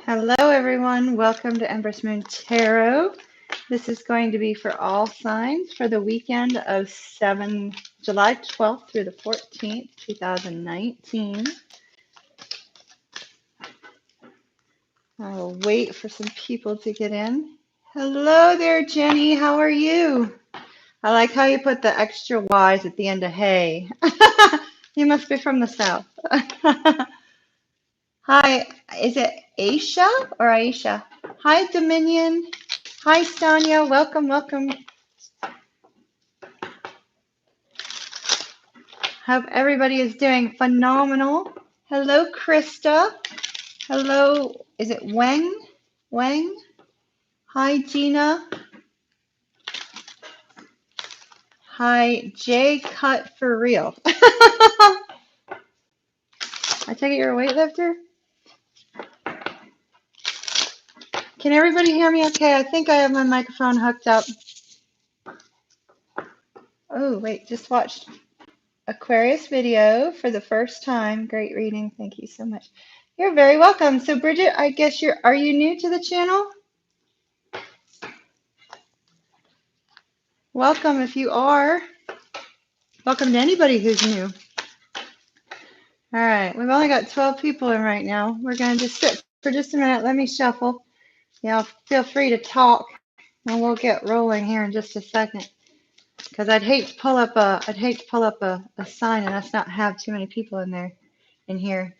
Hello, everyone. Welcome to Empress Moon Tarot. This is going to be for all signs for the weekend of July 12th through the 14th, 2019. I'll wait for some people to get in. Hello there, Jenny. How are you? I like how you put the extra Y's at the end of hey. You must be from the South. Hi, is it Aisha or Aisha? Hi, Dominion. Hi, Sonia. Welcome, welcome. Hope everybody is doing phenomenal. Hello, Krista. Hello, is it Wang? Wang? Hi, Gina. Hi, J Cut for real. I take it you're a weightlifter? Can everybody hear me okay? I think I have my microphone hooked up. Oh, wait, just watched Aquarius video for the first time. Great reading. Thank you so much. You're very welcome. So, Bridget, I guess are you new to the channel? Welcome if you are. Welcome to anybody who's new. All right, we've only got 12 people in right now. We're going to just sit for just a minute. Let me shuffle. Yeah, feel free to talk, and we'll get rolling here in just a second. Because I'd hate to pull up a sign and us not have too many people in here.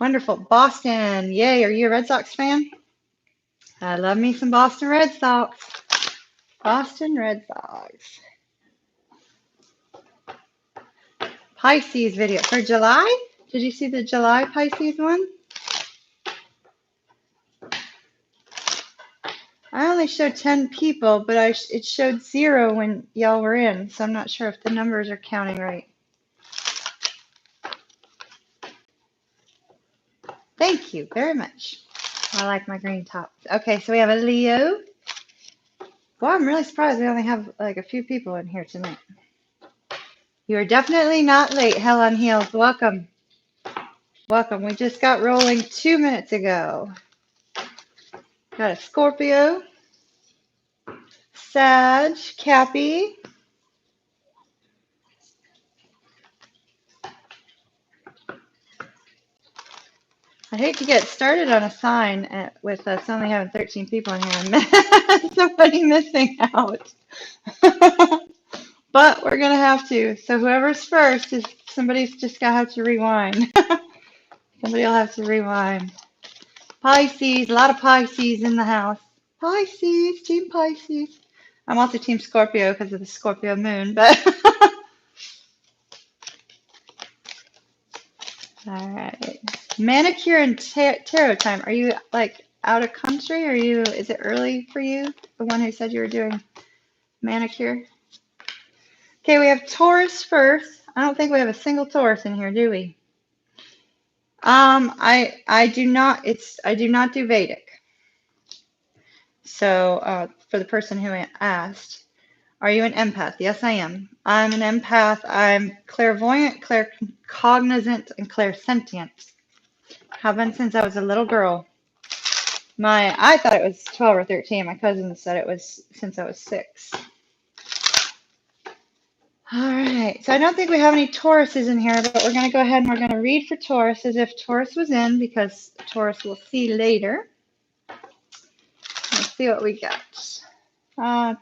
Wonderful, Boston. Yay! Are you a Red Sox fan? I love me some Boston Red Sox. Boston Red Sox. Pisces video for July. Did you see the July Pisces one? I only showed 10 people, but it showed 0 when y'all were in, so I'm not sure if the numbers are counting right. Thank you very much. I like my green top. Okay, so we have a Leo. Well, I'm really surprised we only have like a few people in here tonight. You are definitely not late, Hell on Heels. Welcome. Welcome. We just got rolling 2 minutes ago. Got a Scorpio, Sag, Cappy. I hate to get started on a sign with us only having 13 people in here and somebody missing out. But we're going to have to. So whoever's first, somebody's just going to have to rewind. Somebody will have to rewind. Pisces, a lot of Pisces in the house. Pisces, Team Pisces. I'm also Team Scorpio because of the Scorpio Moon, but all right. Manicure and tarot time. Are you like out of country? Is it early for you? The one who said you were doing manicure? Okay, we have Taurus first. I don't think we have a single Taurus in here, do we? I do not. I do not do Vedic. So for the person who asked, are you an empath? Yes, I am. I'm an empath. I'm clairvoyant, claircognizant, and clairsentient. Have been since I was a little girl. I thought it was 12 or 13. My cousin said it was since I was 6. All right. So I don't think we have any Tauruses in here, but we're going to go ahead and we're going to read for Taurus as if Taurus was in, because Taurus we'll see later. Let's see what we got.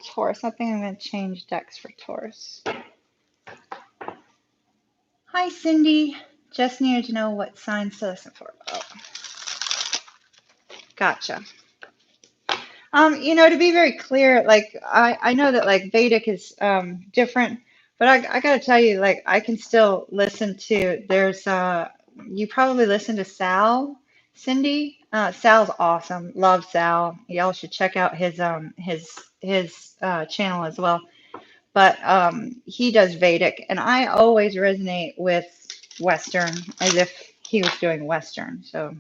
Taurus. I think I'm going to change decks for Taurus. Hi, Cindy. Just needed to know what signs to listen for. Oh. Gotcha. To be very clear, like I know that like Vedic is different, but I gotta tell you, like I can still listen to. You probably listen to Sal, Cindy. Sal's awesome. Love Sal. Y'all should check out his channel as well. But he does Vedic, and I always resonate with Western as if he was doing Western. So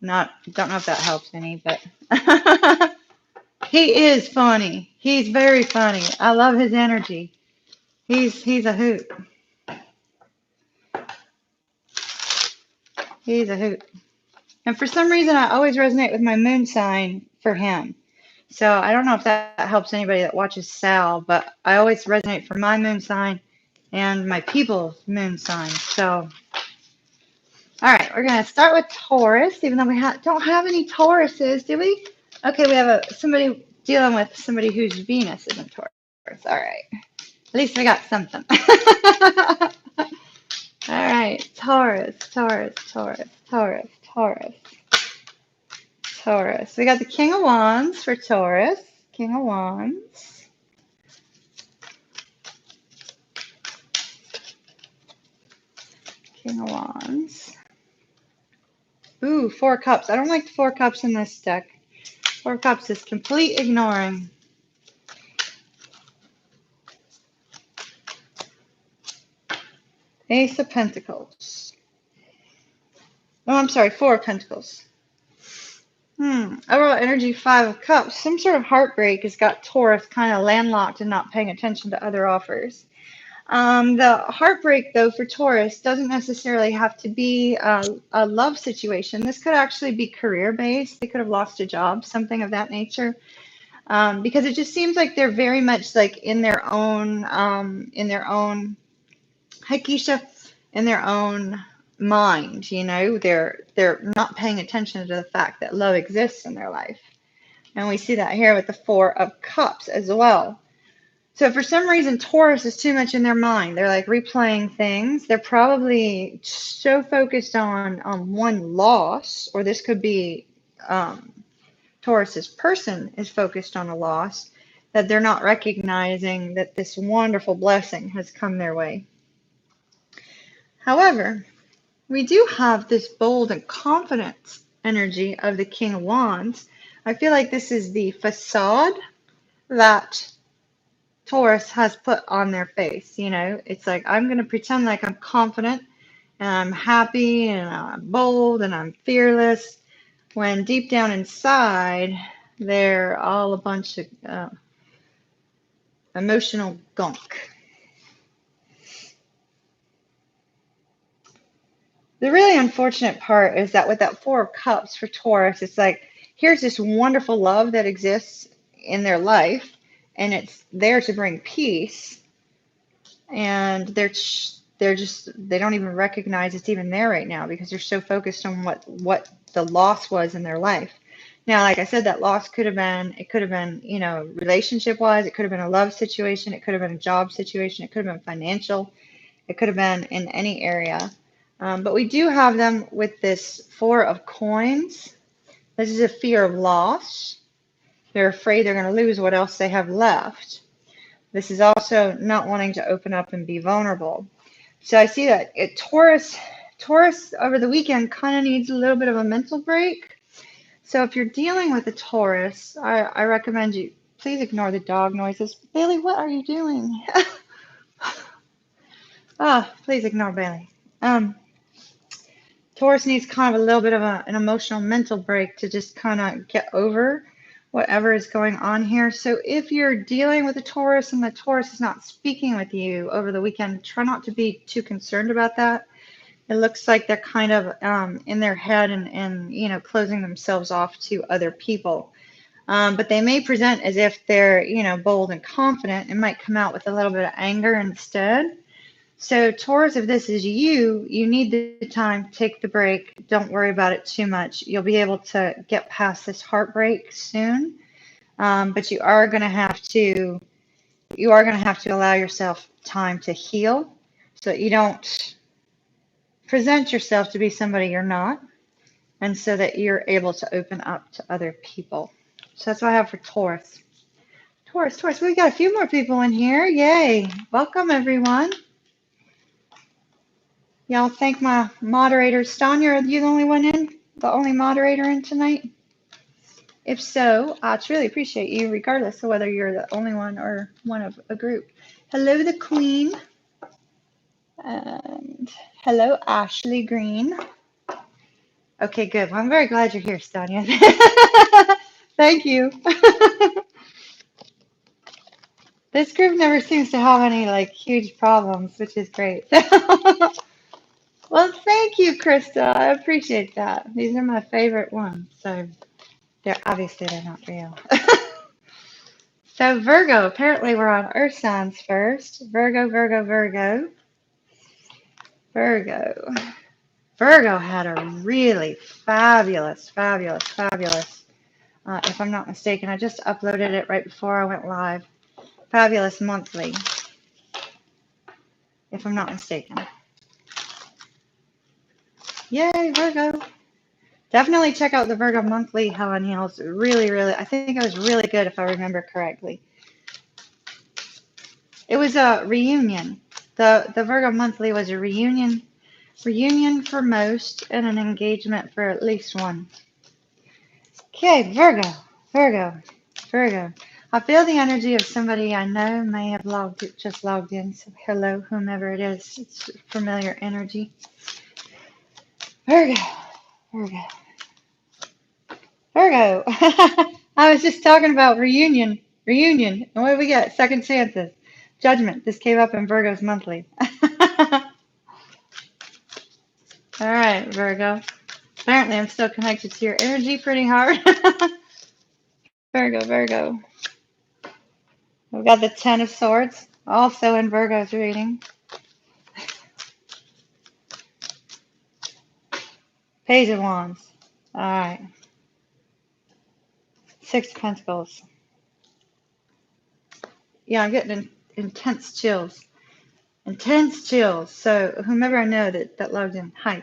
don't know if that helps any, but he is funny. He's very funny. I love his energy. He's a hoot. He's a hoot. And for some reason, I always resonate with my moon sign for him. So I don't know if that helps anybody that watches Sal, but I always resonate for my moon sign and my people's moon sign. So, all right, we're going to start with Taurus, even though we don't have any Tauruses, do we? Okay, we have somebody dealing with somebody whose Venus is in Taurus. All right. At least we got something. All right, Taurus, Taurus, Taurus, Taurus, Taurus, Taurus. We got the King of Wands for Taurus. King of Wands. King of Wands. Ooh, Four Cups. I don't like the Four Cups in this deck. Four Cups is complete ignoring. Ace of Pentacles. Oh, I'm sorry, Four of Pentacles. Overall energy, Five of Cups. Some sort of heartbreak has got Taurus kind of landlocked and not paying attention to other offers. The heartbreak, though, for Taurus doesn't necessarily have to be a love situation. This could actually be career-based. They could have lost a job, something of that nature. Because it just seems like they're very much like in their own, hi Keisha, in their own mind, you know, they're not paying attention to the fact that love exists in their life. And we see that here with the Four of Cups as well. So for some reason, Taurus is too much in their mind. They're like replaying things. They're probably so focused on one loss, or this could be Taurus's person is focused on a loss, that they're not recognizing that this wonderful blessing has come their way. However, we do have this bold and confident energy of the King of Wands. I feel like this is the facade that Taurus has put on their face. You know, it's like, I'm going to pretend like I'm confident and I'm happy and I'm bold and I'm fearless, when deep down inside, they're all a bunch of emotional gunk. The really unfortunate part is that with that Four of Cups for Taurus, it's like, here's this wonderful love that exists in their life, and it's there to bring peace, and they don't even recognize it's even there right now because they're so focused on what the loss was in their life. Now, like I said, that loss could have been, you know, relationship-wise, it could have been a love situation, it could have been a job situation, it could have been financial, it could have been in any area. But we do have them with this Four of Coins. This is a fear of loss. They're afraid they're going to lose what else they have left. This is also not wanting to open up and be vulnerable. So I see that Taurus over the weekend kind of needs a little bit of a mental break. So if you're dealing with a Taurus, I recommend you please ignore the dog noises. Bailey, what are you doing? Please ignore Bailey. Taurus needs kind of a little bit of an emotional mental break to just kind of get over whatever is going on here. So if you're dealing with a Taurus and the Taurus is not speaking with you over the weekend, try not to be too concerned about that. It looks like they're kind of in their head and you know, closing themselves off to other people. But they may present as if they're, you know, bold and confident. It might come out with a little bit of anger instead. So Taurus, if this is you, you need the time, take the break. Don't worry about it too much. You'll be able to get past this heartbreak soon. But you are going to have to allow yourself time to heal so that you don't present yourself to be somebody you're not, and so that you're able to open up to other people. So that's what I have for Taurus. Taurus, we got a few more people in here. Yay. Welcome, everyone. Y'all thank my moderators. Stanya, are you the only one in? The only moderator in tonight? If so, I'd really appreciate you, regardless of whether you're the only one or one of a group. Hello, the Queen. And hello, Ashley Green. Okay, good. Well, I'm very glad you're here, Stanya. Thank you. This group never seems to have any like huge problems, which is great. Well, thank you, Krista. I appreciate that. These are my favorite ones. So they're not real. So Virgo, apparently we're on Earth signs first. Virgo, Virgo, Virgo. Virgo. Virgo had a really fabulous, if I'm not mistaken, I just uploaded it right before I went live. Fabulous monthly, if I'm not mistaken. Yay, Virgo. Definitely check out the Virgo monthly, Helen Heels. Really, I think it was really good if I remember correctly. It was a reunion. The Virgo monthly was a reunion for most and an engagement for at least one. Okay, Virgo. I feel the energy of somebody I know may have just logged in. So hello, whomever it is. It's familiar energy. Virgo. I was just talking about reunion. And what do we get? Second chances. Judgment. This came up in Virgo's monthly. All right, Virgo. Apparently I'm still connected to your energy pretty hard. Virgo. We've got the Ten of Swords, also in Virgo's reading. Page of Wands. All right. Six of Pentacles. Yeah, I'm getting intense chills. So whomever I know that logged in, hi.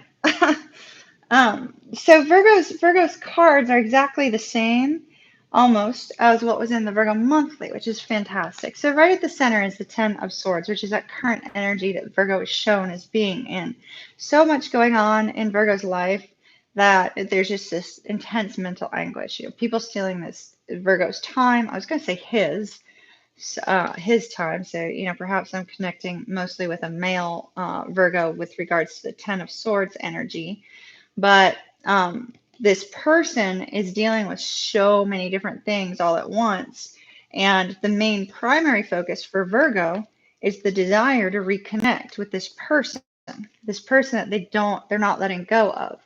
So Virgo's cards are exactly the same, almost, as what was in the Virgo monthly, which is fantastic. So right at the center is the Ten of Swords, which is that current energy that Virgo is shown as being in. So much going on in Virgo's life that there's just this intense mental anguish. People stealing this Virgo's time. I was going to say his time. So, perhaps I'm connecting mostly with a male Virgo with regards to the Ten of Swords energy. But this person is dealing with so many different things all at once. And the main primary focus for Virgo is the desire to reconnect with this person that they're not letting go of.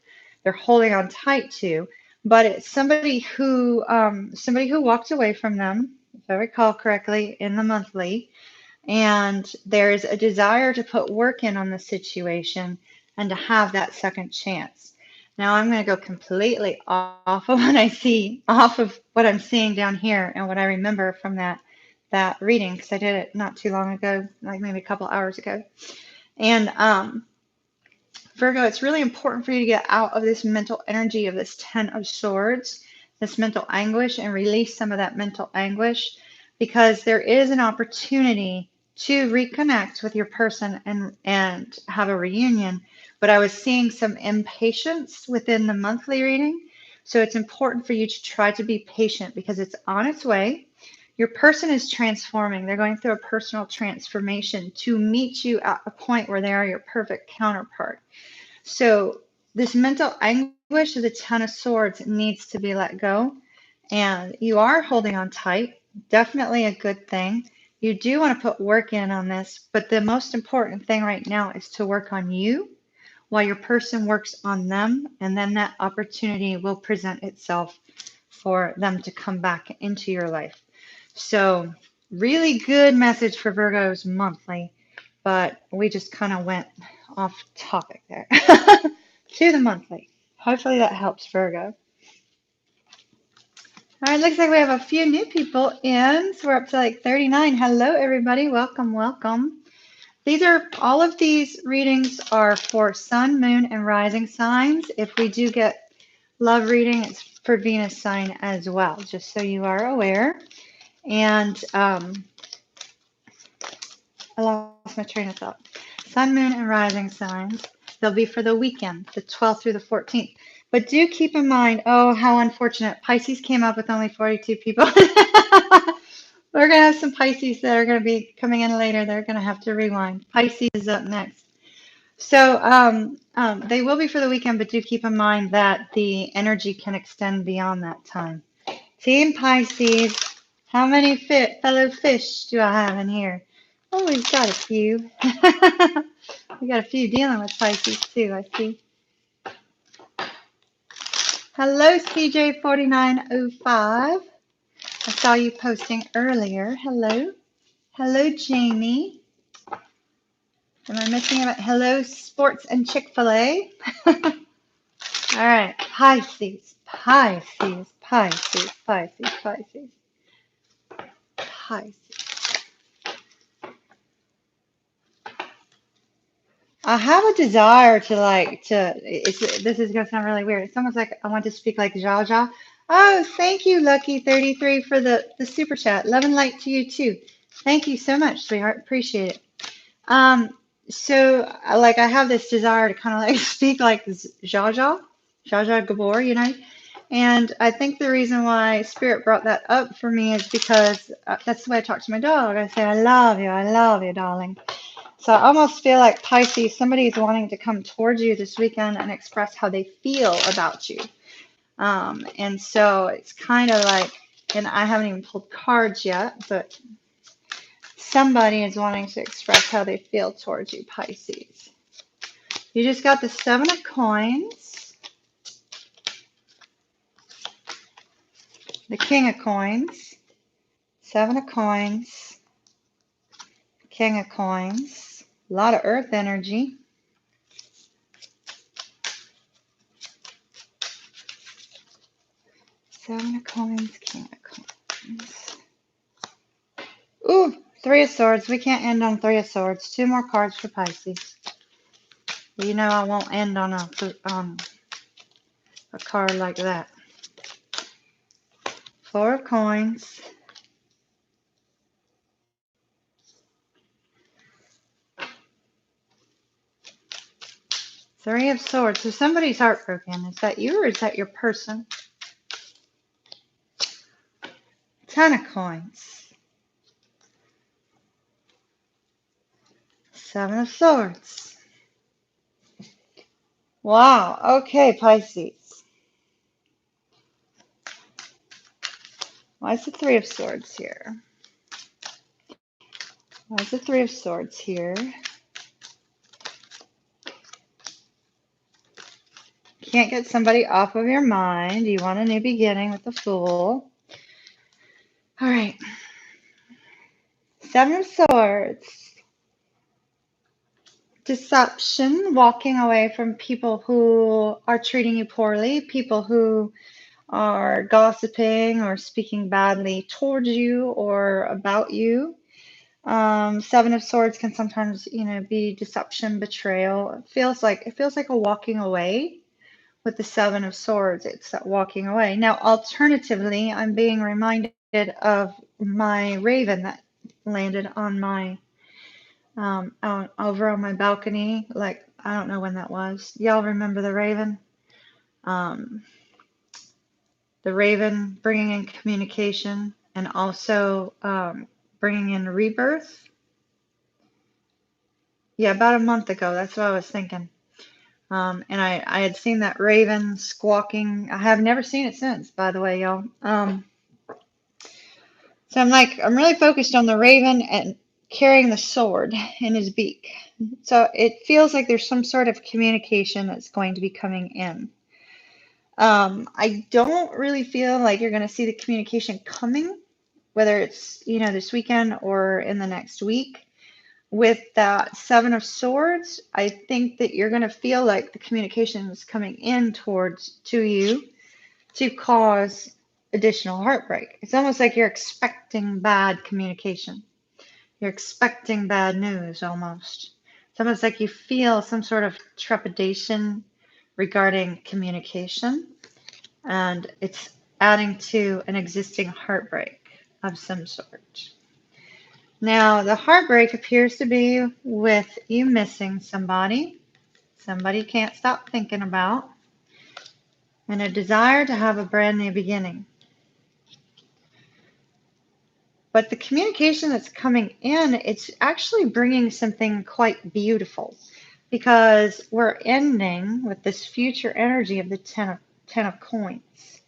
They're holding on tight to, but it's somebody who walked away from them, if I recall correctly, in the monthly. And there's a desire to put work in on the situation and to have that second chance. Now I'm going to go completely off of what I'm seeing down here and what I remember from that reading, because I did it not too long ago, like maybe a couple hours ago. And Virgo, it's really important for you to get out of this mental energy of this Ten of Swords, this mental anguish, and release some of that mental anguish, because there is an opportunity to reconnect with your person and have a reunion. But I was seeing some impatience within the monthly reading. So it's important for you to try to be patient because it's on its way. Your person is transforming. They're going through a personal transformation to meet you at a point where they are your perfect counterpart. So this mental anguish of the Ten of Swords needs to be let go. And you are holding on tight. Definitely a good thing. You do want to put work in on this, but the most important thing right now is to work on you while your person works on them, and then that opportunity will present itself for them to come back into your life. So really good message for Virgo's monthly, but we just kind of went off topic there to the monthly. Hopefully that helps, Virgo. All right, looks like we have a few new people in, so we're up to like 39. Hello, everybody. Welcome. All of these readings are for Sun, Moon, and Rising signs. If we do get love reading, it's for Venus sign as well, just so you are aware. And I lost my train of thought. Sun, Moon, and Rising signs. They'll be for the weekend, the 12th through the 14th. But do keep in mind, oh, how unfortunate. Pisces came up with only 42 people. We're going to have some Pisces that are going to be coming in later. They're going to have to rewind. Pisces is up next. So they will be for the weekend, but do keep in mind that the energy can extend beyond that time. Team Pisces, how many fellow fish do I have in here? Oh, we've got a few. We got a few dealing with Pisces too, I see. Hello, CJ4905. I saw you posting earlier. Hello. Hello, Jamie. Am I missing it? Hello, Sports and Chick-fil-A. All right. Pisces, Pisces, Pisces, Pisces, Pisces, Pisces. I have a desire to this is gonna sound really weird. It's almost like I want to speak like Jaja. Oh, thank you, Lucky33 for the super chat. Love and light to you too. Thank you so much, sweetheart. Appreciate it. Like I have this desire to kind of like speak like Jaja Gabor, you know. And I think the reason why Spirit brought that up for me is because that's the way I talk to my dog. I say, I love you, darling. So I almost feel like Pisces, somebody's wanting to come towards you this weekend and express how they feel about you. And so it's kind of like, and I haven't even pulled cards yet, but somebody is wanting to express how they feel towards you, Pisces. You just got the 7 of Coins, the King of Coins, 7 of Coins, King of Coins, a lot of Earth energy. Seven of Coins, King of Coins. Ooh, 3 of Swords. We can't end on 3 of Swords. 2 more cards for Pisces. You know I won't end on a card like that. 4 of Coins. 3 of Swords. So somebody's heartbroken. Is that you or is that your person? 10 of Coins. 7 of Swords. Wow. Okay, Pisces. Why is the 3 of Swords here? Why is the 3 of Swords here? Can't get somebody off of your mind. You want a new beginning with the Fool. All right. 7 of Swords. Deception, walking away from people who are treating you poorly, people who are gossiping or speaking badly towards you or about you. 7 of Swords can sometimes, be deception, betrayal. It feels like a walking away with the 7 of Swords. It's that walking away. Now, alternatively, I'm being reminded of my raven that landed on my over on my balcony. Like, I don't know when that was. Y'all remember the raven? The raven bringing in communication and also bringing in rebirth. Yeah, about a month ago. That's what I was thinking. And I had seen that raven squawking. I have never seen it since, by the way, y'all. So I'm really focused on the raven and carrying the sword in his beak. So it feels like there's some sort of communication that's going to be coming in. I don't really feel like you're going to see the communication coming, whether it's, this weekend or in the next week. With that 7 of Swords, I think that you're going to feel like the communication is coming in to you to cause additional heartbreak. It's almost like you're expecting bad communication. You're expecting bad news almost. It's almost like you feel some sort of trepidation regarding communication, and it's adding to an existing heartbreak of some sort. Now, the heartbreak appears to be with you missing somebody you can't stop thinking about, and a desire to have a brand new beginning. But the communication that's coming in, it's actually bringing something quite beautiful, because we're ending with this future energy of the 10 of Coins.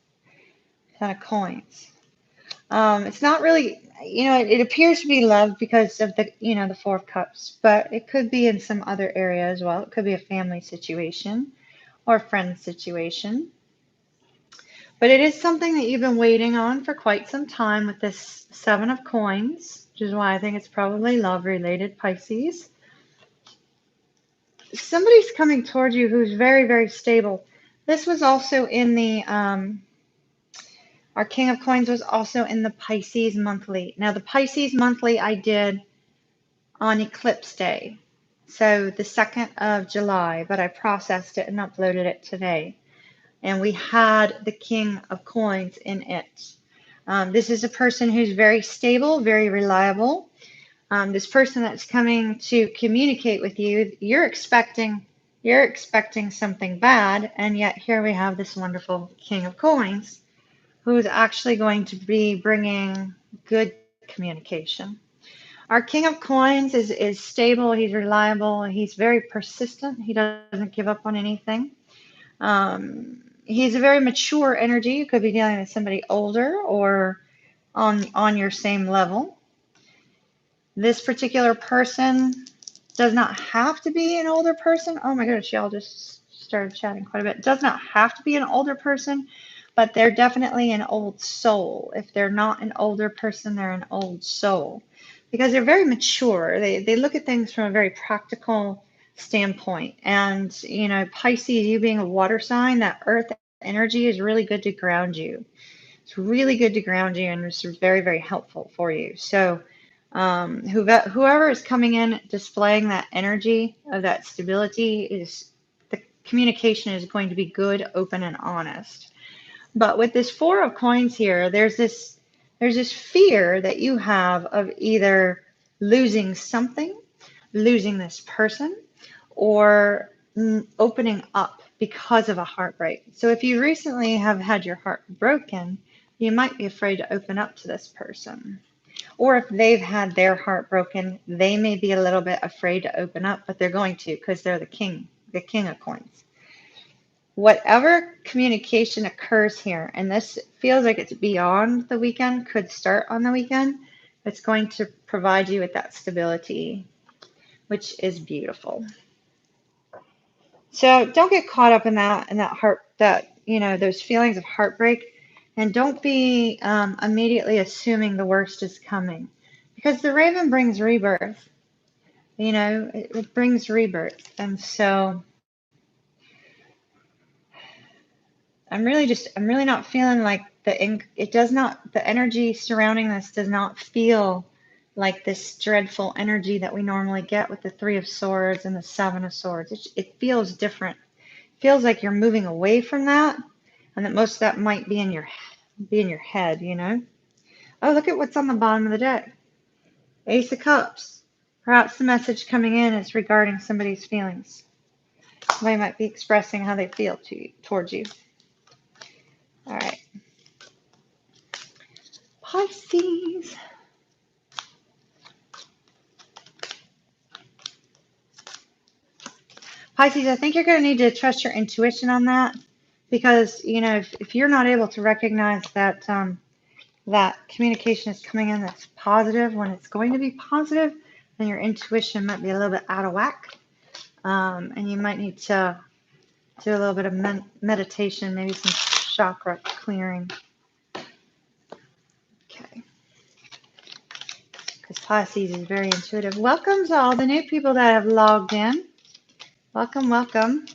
10 of Coins. It's not really, it appears to be love because of the 4 of Cups, but it could be in some other area as well. It could be a family situation or a friend situation. But it is something that you've been waiting on for quite some time with this Seven of Coins, which is why I think it's probably love-related, Pisces. Somebody's coming towards you who's very, very stable. This was also in the, our King of Coins was also in the Pisces monthly. Now, the Pisces monthly I did on Eclipse Day, so the 2nd of July, but I processed it and uploaded it today. And we had the King of Coins in it. This is a person who's very stable, very reliable. This person that's coming to communicate with you, you're expecting something bad, and yet here we have this wonderful King of Coins who is actually going to be bringing good communication. Our King of Coins is stable, he's reliable, he's very persistent, he doesn't give up on anything. He's a very mature energy. You could be dealing with somebody older or on your same level. This particular person does not have to be an older person. Oh my goodness, y'all just started chatting quite a bit. Does not have to be an older person, but they're definitely an old soul. If they're not an older person, they're an old soul because they're very mature. They look at things from a very practical standpoint. And, you know, Pisces, you being a water sign, that earth energy is really good to ground you. It's really good to ground you, and it's very, very helpful for you. So whoever is coming in displaying that energy of that stability, is the communication is going to be good, open, and honest. But with this Four of Coins here, there's this fear that you have of either losing something, losing this person, or opening up because of a heartbreak. So if you recently have had your heart broken, you might be afraid to open up to this person. Or if they've had their heart broken, they may be a little bit afraid to open up, but they're going to because they're the King of Coins. Whatever communication occurs here, and this feels like it's beyond the weekend, could start on the weekend, it's going to provide you with that stability, which is beautiful. So don't get caught up in that those feelings of heartbreak, and don't be immediately assuming the worst is coming, because the raven brings rebirth. You know, it brings rebirth, and so I'm really not feeling like the energy surrounding this does not feel like this dreadful energy that we normally get with the Three of Swords and the Seven of Swords. It feels different. It feels like you're moving away from that, and that most of that might be in your head, you know. Oh, look at what's on the bottom of the deck. Ace of Cups. Perhaps the message coming in is regarding somebody's feelings. Somebody might be expressing how they feel towards you. All right. Pisces. Pisces, I think you're going to need to trust your intuition on that, because, you know, if you're not able to recognize that that communication is coming in that's positive when it's going to be positive, then your intuition might be a little bit out of whack, and you might need to do a little bit of meditation, maybe some chakra clearing. Okay. Because Pisces is very intuitive. Welcome to all the new people that have logged in. Welcome, welcome.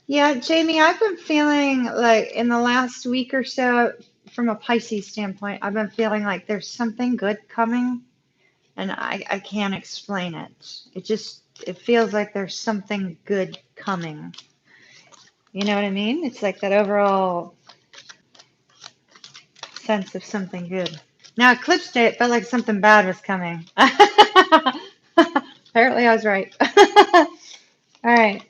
Yeah, Jamie, I've been feeling like in the last week or so, from a Pisces standpoint, I've been feeling like there's something good coming, and I can't explain it. It feels like there's something good coming. You know what I mean? It's like that overall sense of something good. Now, Eclipse Day, it felt like something bad was coming. Apparently, I was right. All right.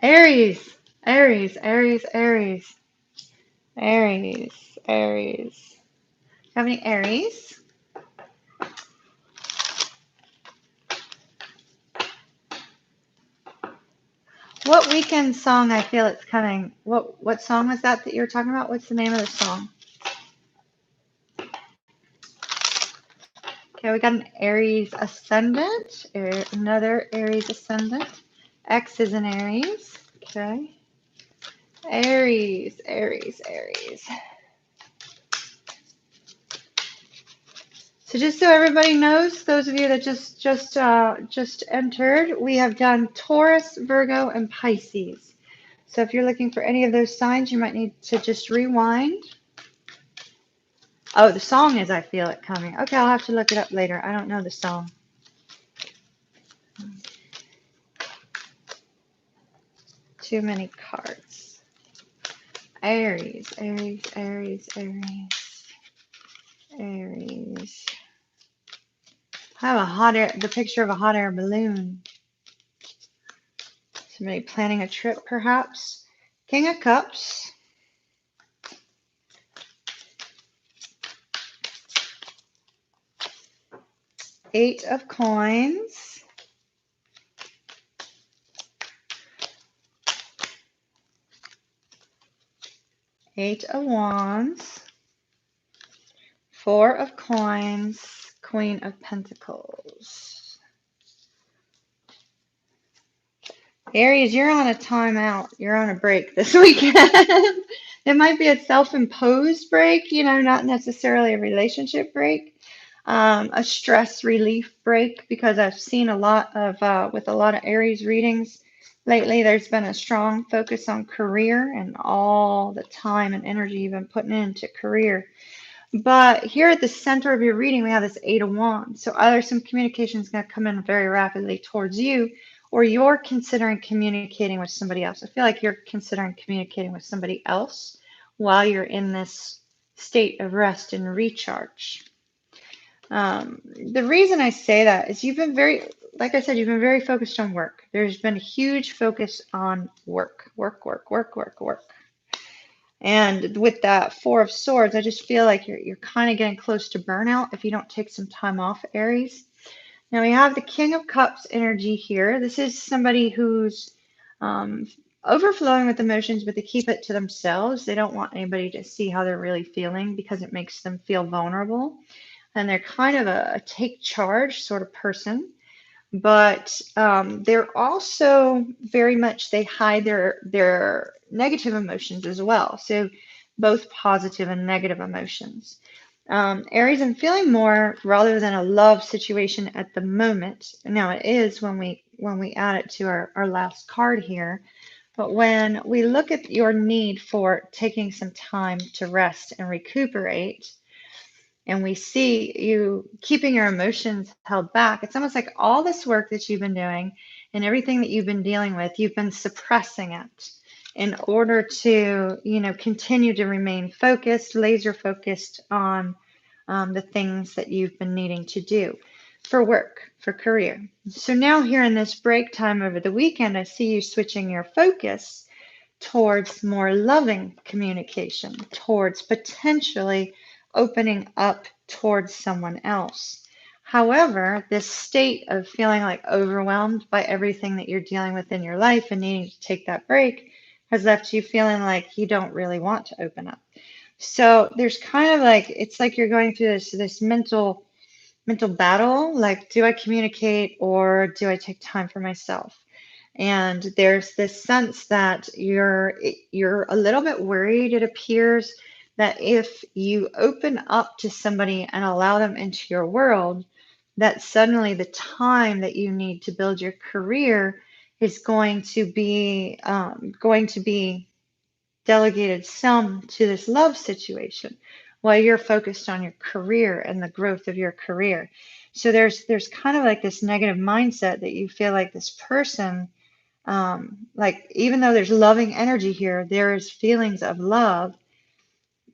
Aries. Aries, Aries, Aries. Aries, Aries. Have any Aries? What weekend song I feel it's coming? What song was that you're talking about? What's the name of the song? Okay, we got an Aries ascendant, another Aries ascendant, X is in Aries. Okay. Aries, Aries, Aries. So just so everybody knows, those of you that just entered, we have done Taurus, Virgo, and Pisces. So if you're looking for any of those signs, you might need to just rewind. Oh, the song is I Feel It Coming. Okay, I'll have to look it up later. I don't know the song. Too many cards. Aries, Aries, Aries, Aries, Aries. I have a hot air, the picture of a hot air balloon. Somebody planning a trip, perhaps. King of Cups. Eight of Coins. Eight of Wands. Four of Coins. Queen of Pentacles. Aries, you're on a timeout. You're on a break this weekend. It might be a self-imposed break, you know, not necessarily a relationship break, a stress relief break, because I've seen a lot of, with a lot of Aries readings lately, there's been a strong focus on career and all the time and energy you've been putting into career. But here at the center of your reading, we have this Eight of Wands. So either some communication is going to come in very rapidly towards you, or you're considering communicating with somebody else. I feel like you're considering communicating with somebody else while you're in this state of rest and recharge. The reason I say that is you've been very, like I said, you've been very focused on work. There's been a huge focus on work, work, work, work, work, work. And with that Four of Swords, I just feel like you're kind of getting close to burnout if you don't take some time off, Aries. Now we have the King of Cups energy here. This is somebody who's overflowing with emotions, but they keep it to themselves. They don't want anybody to see how they're really feeling because it makes them feel vulnerable. And they're kind of a take charge sort of person. But they're also very much, they hide their negative emotions as well. So both positive and negative emotions. Aries, I'm feeling more rather than a love situation at the moment. Now it is when we add it to our last card here. But when we look at your need for taking some time to rest and recuperate, and we see you keeping your emotions held back, it's almost like all this work that you've been doing and everything that you've been dealing with, you've been suppressing it in order to, you know, continue to remain focused, laser focused on the things that you've been needing to do for work, for career. So now here in this break time over the weekend, I see you switching your focus towards more loving communication, towards potentially opening up towards someone else. However, this state of feeling like overwhelmed by everything that you're dealing with in your life and needing to take that break has left you feeling like you don't really want to open up. So there's kind of like, it's like you're going through this mental battle, like, do I communicate or do I take time for myself? And there's this sense that you're a little bit worried, it appears, that if you open up to somebody and allow them into your world, that suddenly the time that you need to build your career is going to be delegated some to this love situation while you're focused on your career and the growth of your career. So there's kind of like this negative mindset that you feel like this person, like, even though there's loving energy here, there is feelings of love.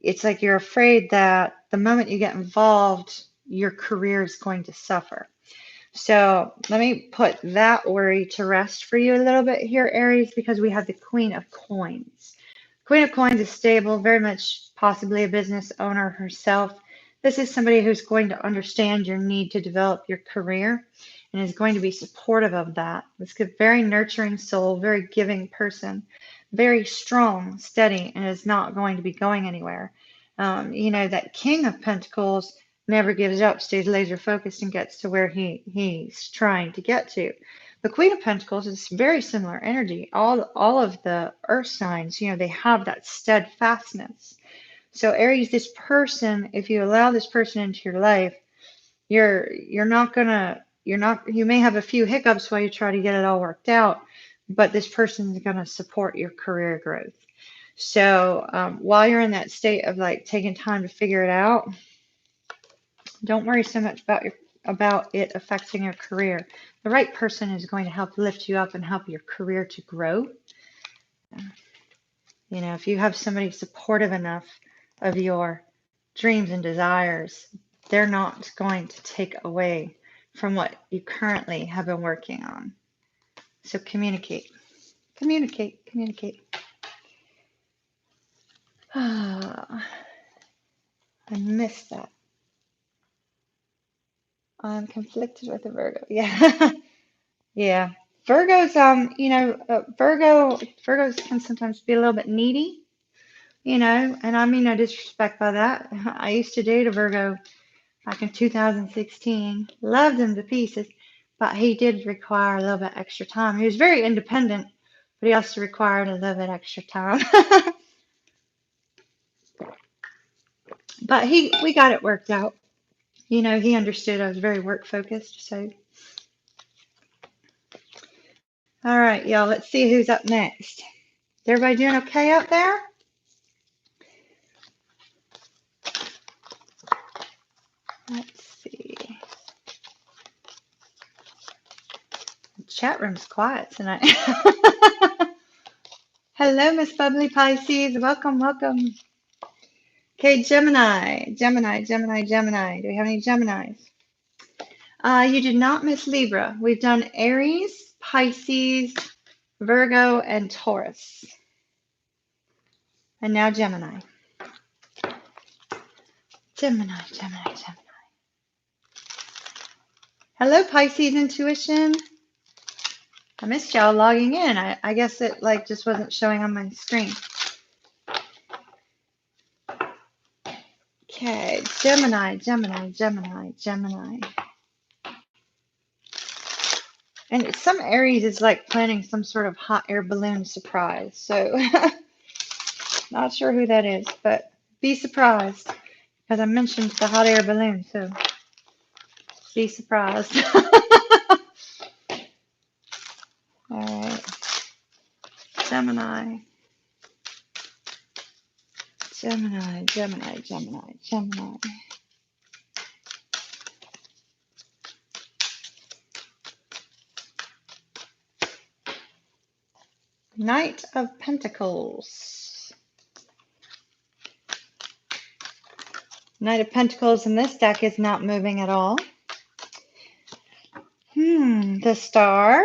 It's like you're afraid that the moment you get involved, your career is going to suffer. So let me put that worry to rest for you a little bit here, Aries, because we have the Queen of Coins. Queen of Coins is stable, very much possibly a business owner herself. This is somebody who's going to understand your need to develop your career and is going to be supportive of that. This is a very nurturing soul, very giving person, very strong, steady, and is not going to be going anywhere. You know, that King of Pentacles never gives up, stays laser focused, and gets to where he's trying to get to. The Queen of Pentacles is very similar energy. All of the earth signs, you know, they have that steadfastness. So Aries, this person, if you allow this person into your life, you're not gonna you may have a few hiccups while you try to get it all worked out, but this person is gonna support your career growth. So while you're in that state of like taking time to figure it out, don't worry so much about it affecting your career. The right person is going to help lift you up and help your career to grow. You know, if you have somebody supportive enough of your dreams and desires, they're not going to take away from what you currently have been working on. So communicate, communicate, communicate. Ah, I missed that. I'm conflicted with a Virgo. Yeah. Yeah. Virgos, you know, Virgos can sometimes be a little bit needy, you know, and I mean no disrespect by that. I used to date a Virgo back in 2016. Loved him to pieces, but he did require a little bit extra time. He was very independent, but he also required a little bit extra time. But we got it worked out. You know, he understood I was very work focused. So, all right, y'all, let's see who's up next. Is everybody doing okay out there? Let's see. The chat room's quiet tonight. Hello, Miss Bubbly Pisces. Welcome, welcome. Okay, Gemini. Do we have any Geminis? You did not miss Libra. We've done Aries, Pisces, Virgo, and Taurus. And now Gemini. Gemini. Hello, Pisces Intuition. I missed y'all logging in. I guess it like just wasn't showing on my screen. Okay, Gemini. And some Aries is like planning some sort of hot air balloon surprise. So not sure who that is, but be surprised because I mentioned the hot air balloon. So be surprised. All right. Gemini. Knight of Pentacles. Knight of Pentacles in this deck is not moving at all. The Star.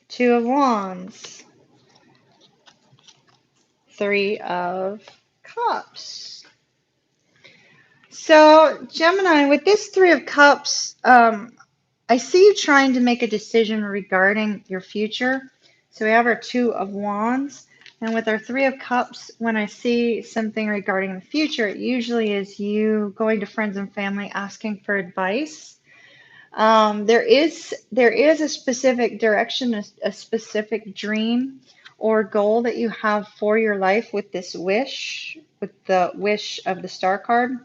Two of Wands. Three of Cups. So, Gemini, with this Three of Cups, I see you trying to make a decision regarding your future. So we have our Two of Wands. And with our Three of Cups, when I see something regarding the future, it usually is you going to friends and family asking for advice. There is a specific direction, a specific dream or goal that you have for your life with this wish, with the wish of the Star card.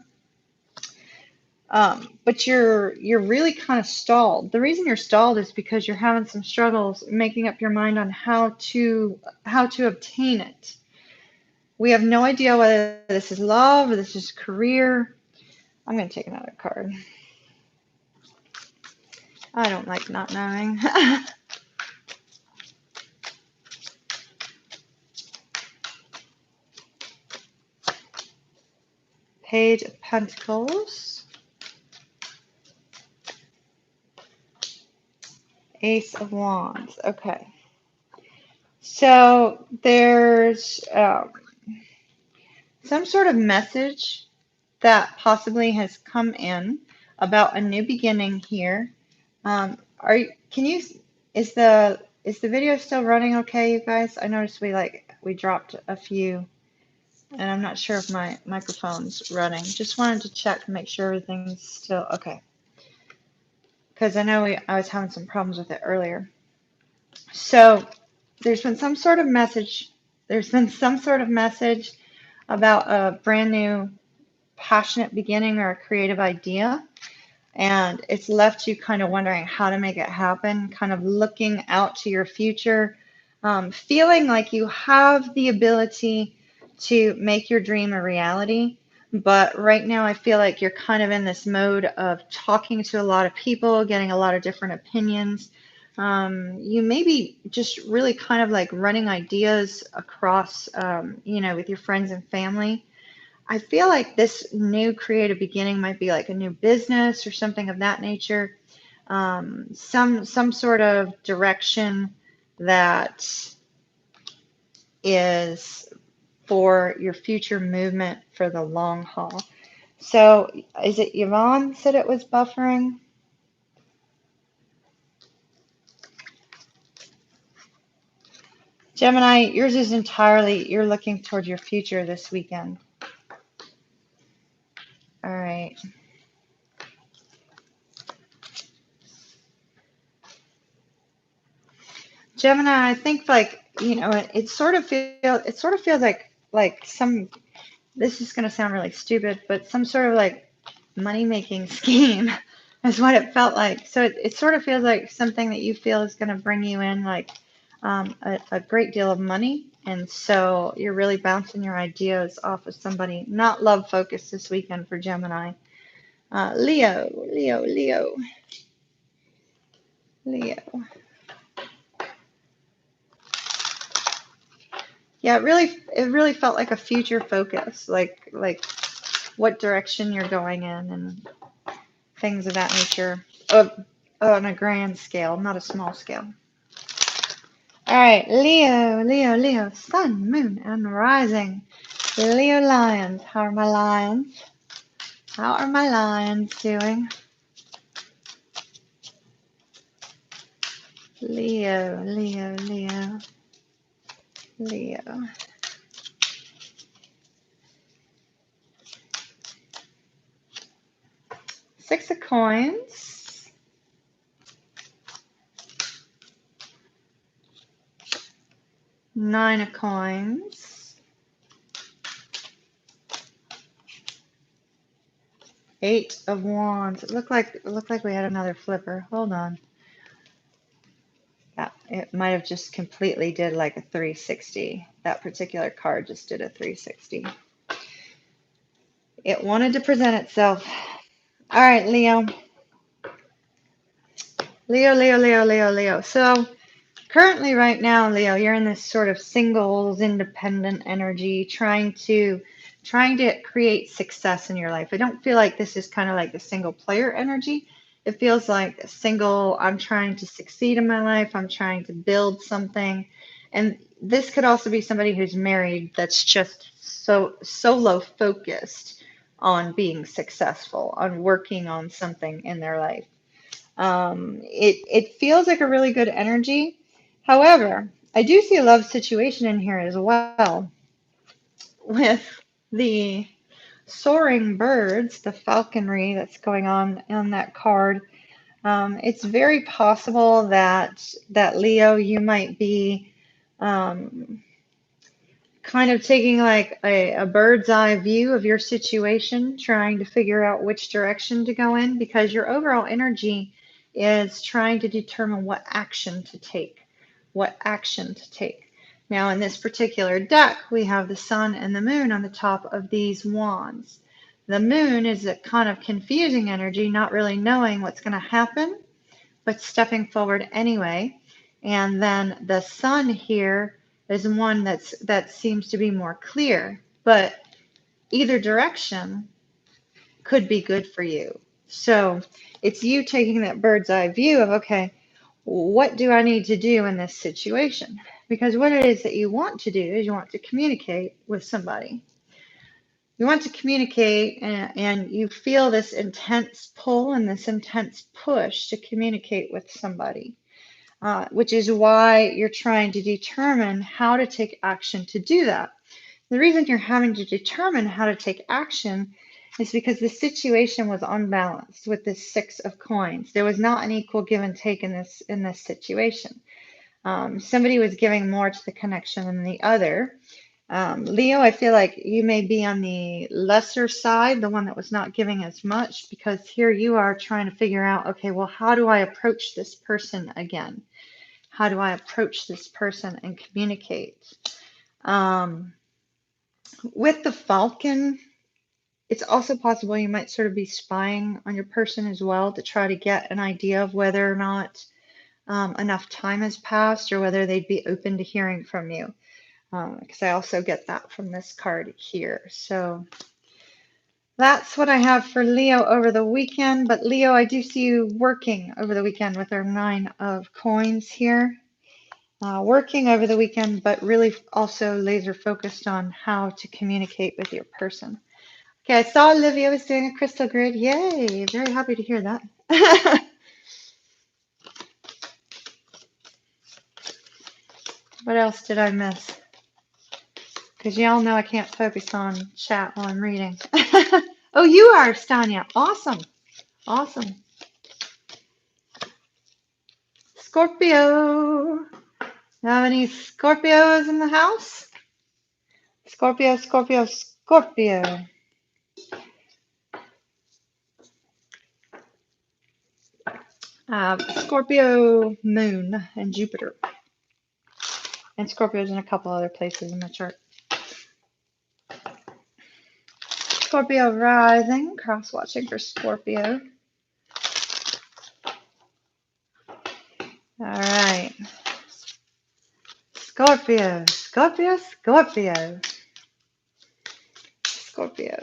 But you're really kind of stalled. The reason you're stalled is because you're having some struggles making up your mind on how to obtain it. We have no idea whether this is love or this is career. I'm going to take another card. I don't like not knowing. Page of Pentacles. Ace of Wands. Okay. So there's some sort of message that possibly has come in about a new beginning here. Is the video still running okay, you guys? I noticed we dropped a few And I'm not sure if my microphone's running. Just wanted to check and make sure everything's still okay. Because I know I was having some problems with it earlier. So there's been some sort of message. There's been some sort of message about a brand new passionate beginning or a creative idea. And it's left you kind of wondering how to make it happen, kind of looking out to your future, feeling like you have the ability to make your dream a reality. But right now, I feel like you're kind of in this mode of talking to a lot of people, getting a lot of different opinions. You may be just really kind of like running ideas across, with your friends and family. I feel like this new creative beginning might be like a new business or something of that nature. Some sort of direction that is for your future movement for the long haul. So is it Yvonne said it was buffering? Gemini, yours is entirely, you're looking toward your future this weekend. All right. Gemini, I think like, it sort of feels like some, this is going to sound really stupid, but some sort of like money-making scheme is what it felt like. So it sort of feels like something that you feel is going to bring you in like a great deal of money. And so you're really bouncing your ideas off of somebody, not love focused this weekend for Gemini. Leo. Yeah, it really felt like a future focus, like what direction you're going in and things of that nature. On a grand scale, not a small scale. All right, Leo, Sun, Moon, and Rising. Leo Lions. How are my lions? How are my lions doing? Leo. Six of Coins. Nine of Coins. Eight of Wands. It looked like we had another flipper. Hold on. Yeah, it might have just completely did like a 360. That particular card just did a 360. It wanted to present itself. All right, Leo. So currently right now, Leo, you're in this sort of singles, independent energy, trying to create success in your life. I don't feel like this is kind of like the single player energy. It feels like a single, I'm trying to succeed in my life. I'm trying to build something. And this could also be somebody who's married that's just so solo focused on being successful, on working on something in their life. It feels like a really good energy. However, I do see a love situation in here as well with the soaring birds, the falconry that's going on that card. It's very possible that Leo, you might be kind of taking like a bird's eye view of your situation, trying to figure out which direction to go in, because your overall energy is trying to determine what action to take. Now, in this particular deck, we have the sun and the moon on the top of these wands. The moon is a kind of confusing energy, not really knowing what's going to happen, but stepping forward anyway. And then the sun here is one that seems to be more clear, but either direction could be good for you. So it's you taking that bird's eye view of, okay, what do I need to do in this situation? Because what it is that you want to do is you want to communicate with somebody. You want to communicate, and you feel this intense pull and this intense push to communicate with somebody. Which is why you're trying to determine how to take action to do that. The reason you're having to determine how to take action is because the situation was unbalanced with this Six of Coins. There was not an equal give and take in this situation. Somebody was giving more to the connection than the other. Leo, I feel like you may be on the lesser side, the one that was not giving as much, because here you are trying to figure out, okay, well, how do I approach this person again? How do I approach this person and communicate? With the Falcon, it's also possible you might sort of be spying on your person as well to try to get an idea of whether or not enough time has passed or whether they'd be open to hearing from you. Because I also get that from this card here. So that's what I have for Leo over the weekend. But Leo, I do see you working over the weekend with our Nine of Coins here. Working over the weekend, but really also laser focused on how to communicate with your person. Okay, I saw Olivia was doing a crystal grid. Yay, very happy to hear that. What else did I miss? Because y'all know I can't focus on chat while I'm reading. Oh, you are, Stanya. Awesome. Awesome. Scorpio. Have any Scorpios in the house? Scorpio, Scorpio, Scorpio. Scorpio Moon and Jupiter. And Scorpio's in a couple other places in the chart. Scorpio Rising. Cross-watching for Scorpio. All right. Scorpio, Scorpio, Scorpio. Scorpio.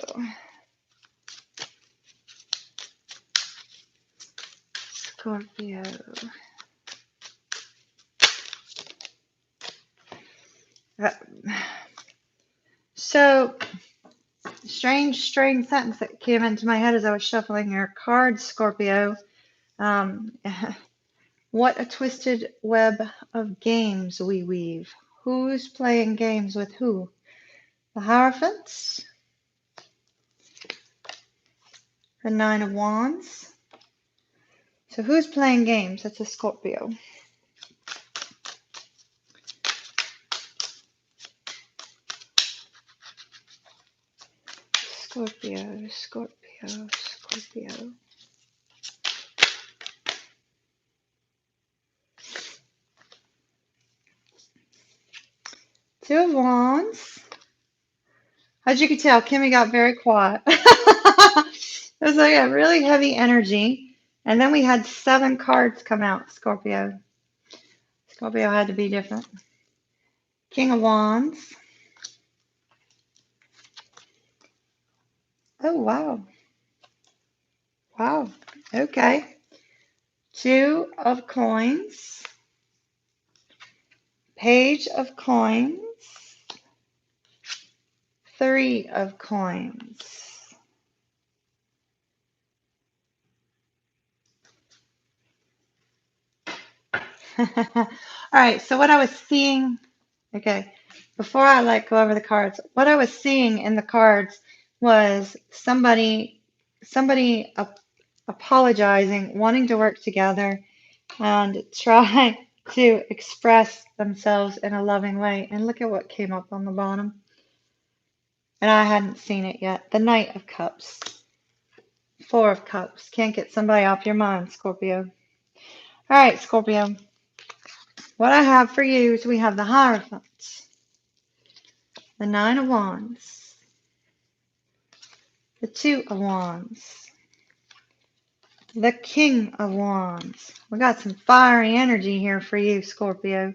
Scorpio. So, strange sentence that came into my head as I was shuffling your cards, Scorpio. What a twisted web of games we weave. Who's playing games with who? The Hierophants? The Nine of Wands? So who's playing games? That's a Scorpio. Scorpio, Scorpio, Scorpio. Two of Wands. As you can tell, Kimmy got very quiet. It was like a really heavy energy. And then we had 7 cards come out, Scorpio. Scorpio had to be different. King of Wands. Oh, wow. Wow. Okay. 2 of Coins. Page of Coins. 3 of Coins. All right, so what I was seeing, okay, before I go over the cards, what I was seeing in the cards was somebody apologizing, wanting to work together and try to express themselves in a loving way. And look at what came up on the bottom. And I hadn't seen it yet. The Knight of Cups. 4 of Cups. Can't get somebody off your mind, Scorpio. All right, Scorpio. What I have for you is we have the Hierophants, the Nine of Wands, the 2 of Wands, the King of Wands. We got some fiery energy here for you, Scorpio.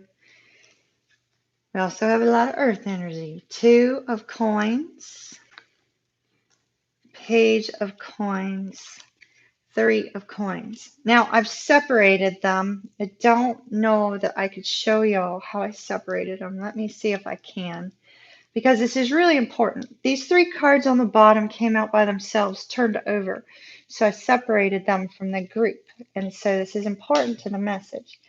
We also have a lot of earth energy. 2 of Coins, Page of Coins, 3 of Coins. Now, I've separated them. I don't know that I could show y'all how I separated them. Let me see if I can, because this is really important. These 3 cards on the bottom came out by themselves, turned over. So I separated them from the group. And so this is important to the message.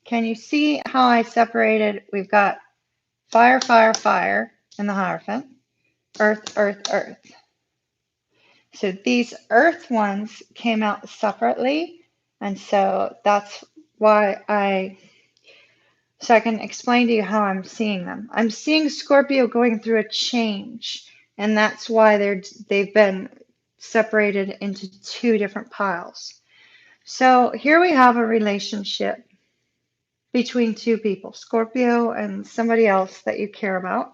Can you see how I separated? We've got fire, fire, fire. and the Hierophant. Earth, earth, earth. So these earth ones came out separately, and so that's why so I can explain to you how I'm seeing them. I'm seeing Scorpio going through a change, and that's why they've been separated into two different piles. So here we have a relationship between two people, Scorpio and somebody else that you care about,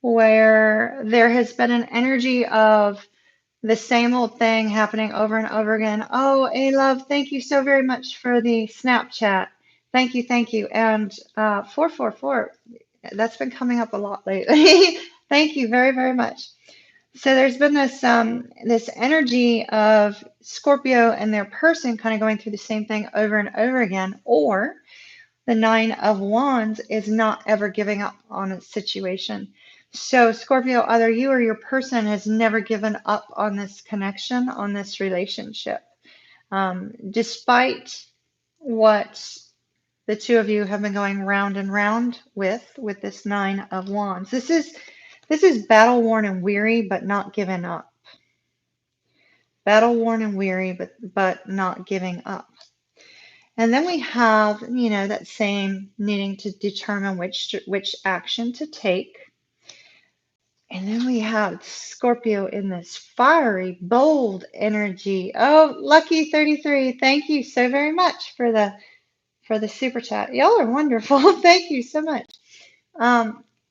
where there has been an energy of the same old thing happening over and over again. Oh, A-Love, thank you so very much for the Snapchat. Thank you, thank you. And 444, that's been coming up a lot lately. Thank you very, very much. So there's been this energy of Scorpio and their person kind of going through the same thing over and over again, or the Nine of Wands is not ever giving up on a situation. So Scorpio, either you or your person has never given up on this connection, on this relationship, despite what the two of you have been going round and round with this Nine of Wands. This is battle worn and weary, but not given up. Battle worn and weary, but not giving up. And then we have, that same needing to determine which action to take. And then we have Scorpio in this fiery, bold energy. Oh, Lucky 33, thank you so very much for the super chat. Y'all are wonderful. Thank you so much.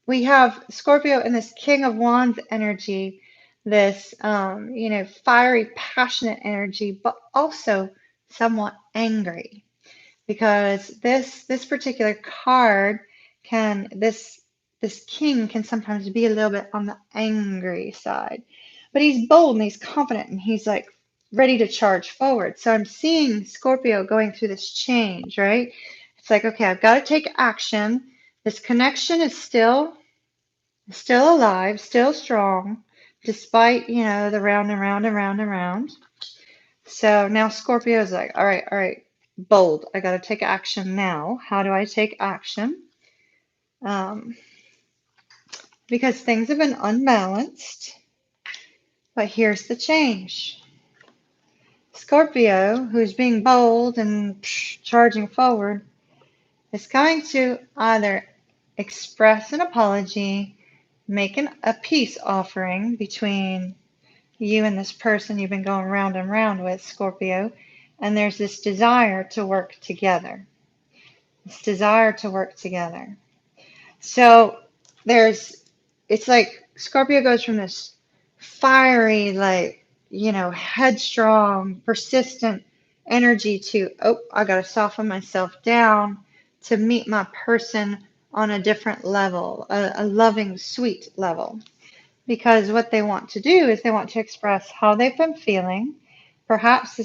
We have Scorpio in this King of Wands energy, this fiery, passionate energy, but also somewhat angry. Because this particular card this king can sometimes be a little bit on the angry side, but he's bold and he's confident and he's like ready to charge forward. So I'm seeing Scorpio going through this change, right? It's like, okay, I've got to take action. This connection is still alive, still strong, despite the round and round and round and round. So now Scorpio is like, all right, bold. I got to take action now. How do I take action? Because things have been unbalanced. But here's the change. Scorpio, who's being bold and charging forward, is going to either express an apology, make a peace offering between you and this person you've been going round and round with, Scorpio, and there's this desire to work together. So it's like Scorpio goes from this fiery, headstrong, persistent energy to, I got to soften myself down to meet my person on a different level, a loving, sweet level. Because what they want to do is they want to express how they've been feeling. Perhaps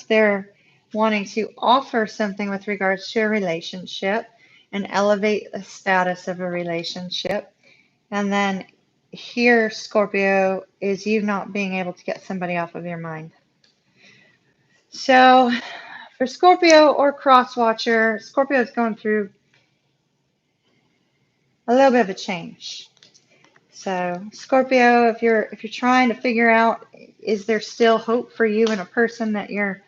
they're wanting to offer something with regards to a relationship and elevate the status of a relationship. And then here, Scorpio, is you not being able to get somebody off of your mind. So for Scorpio or cross watcher, Scorpio is going through a little bit of a change. So Scorpio, if you're trying to figure out, is there still hope for you and a person that you're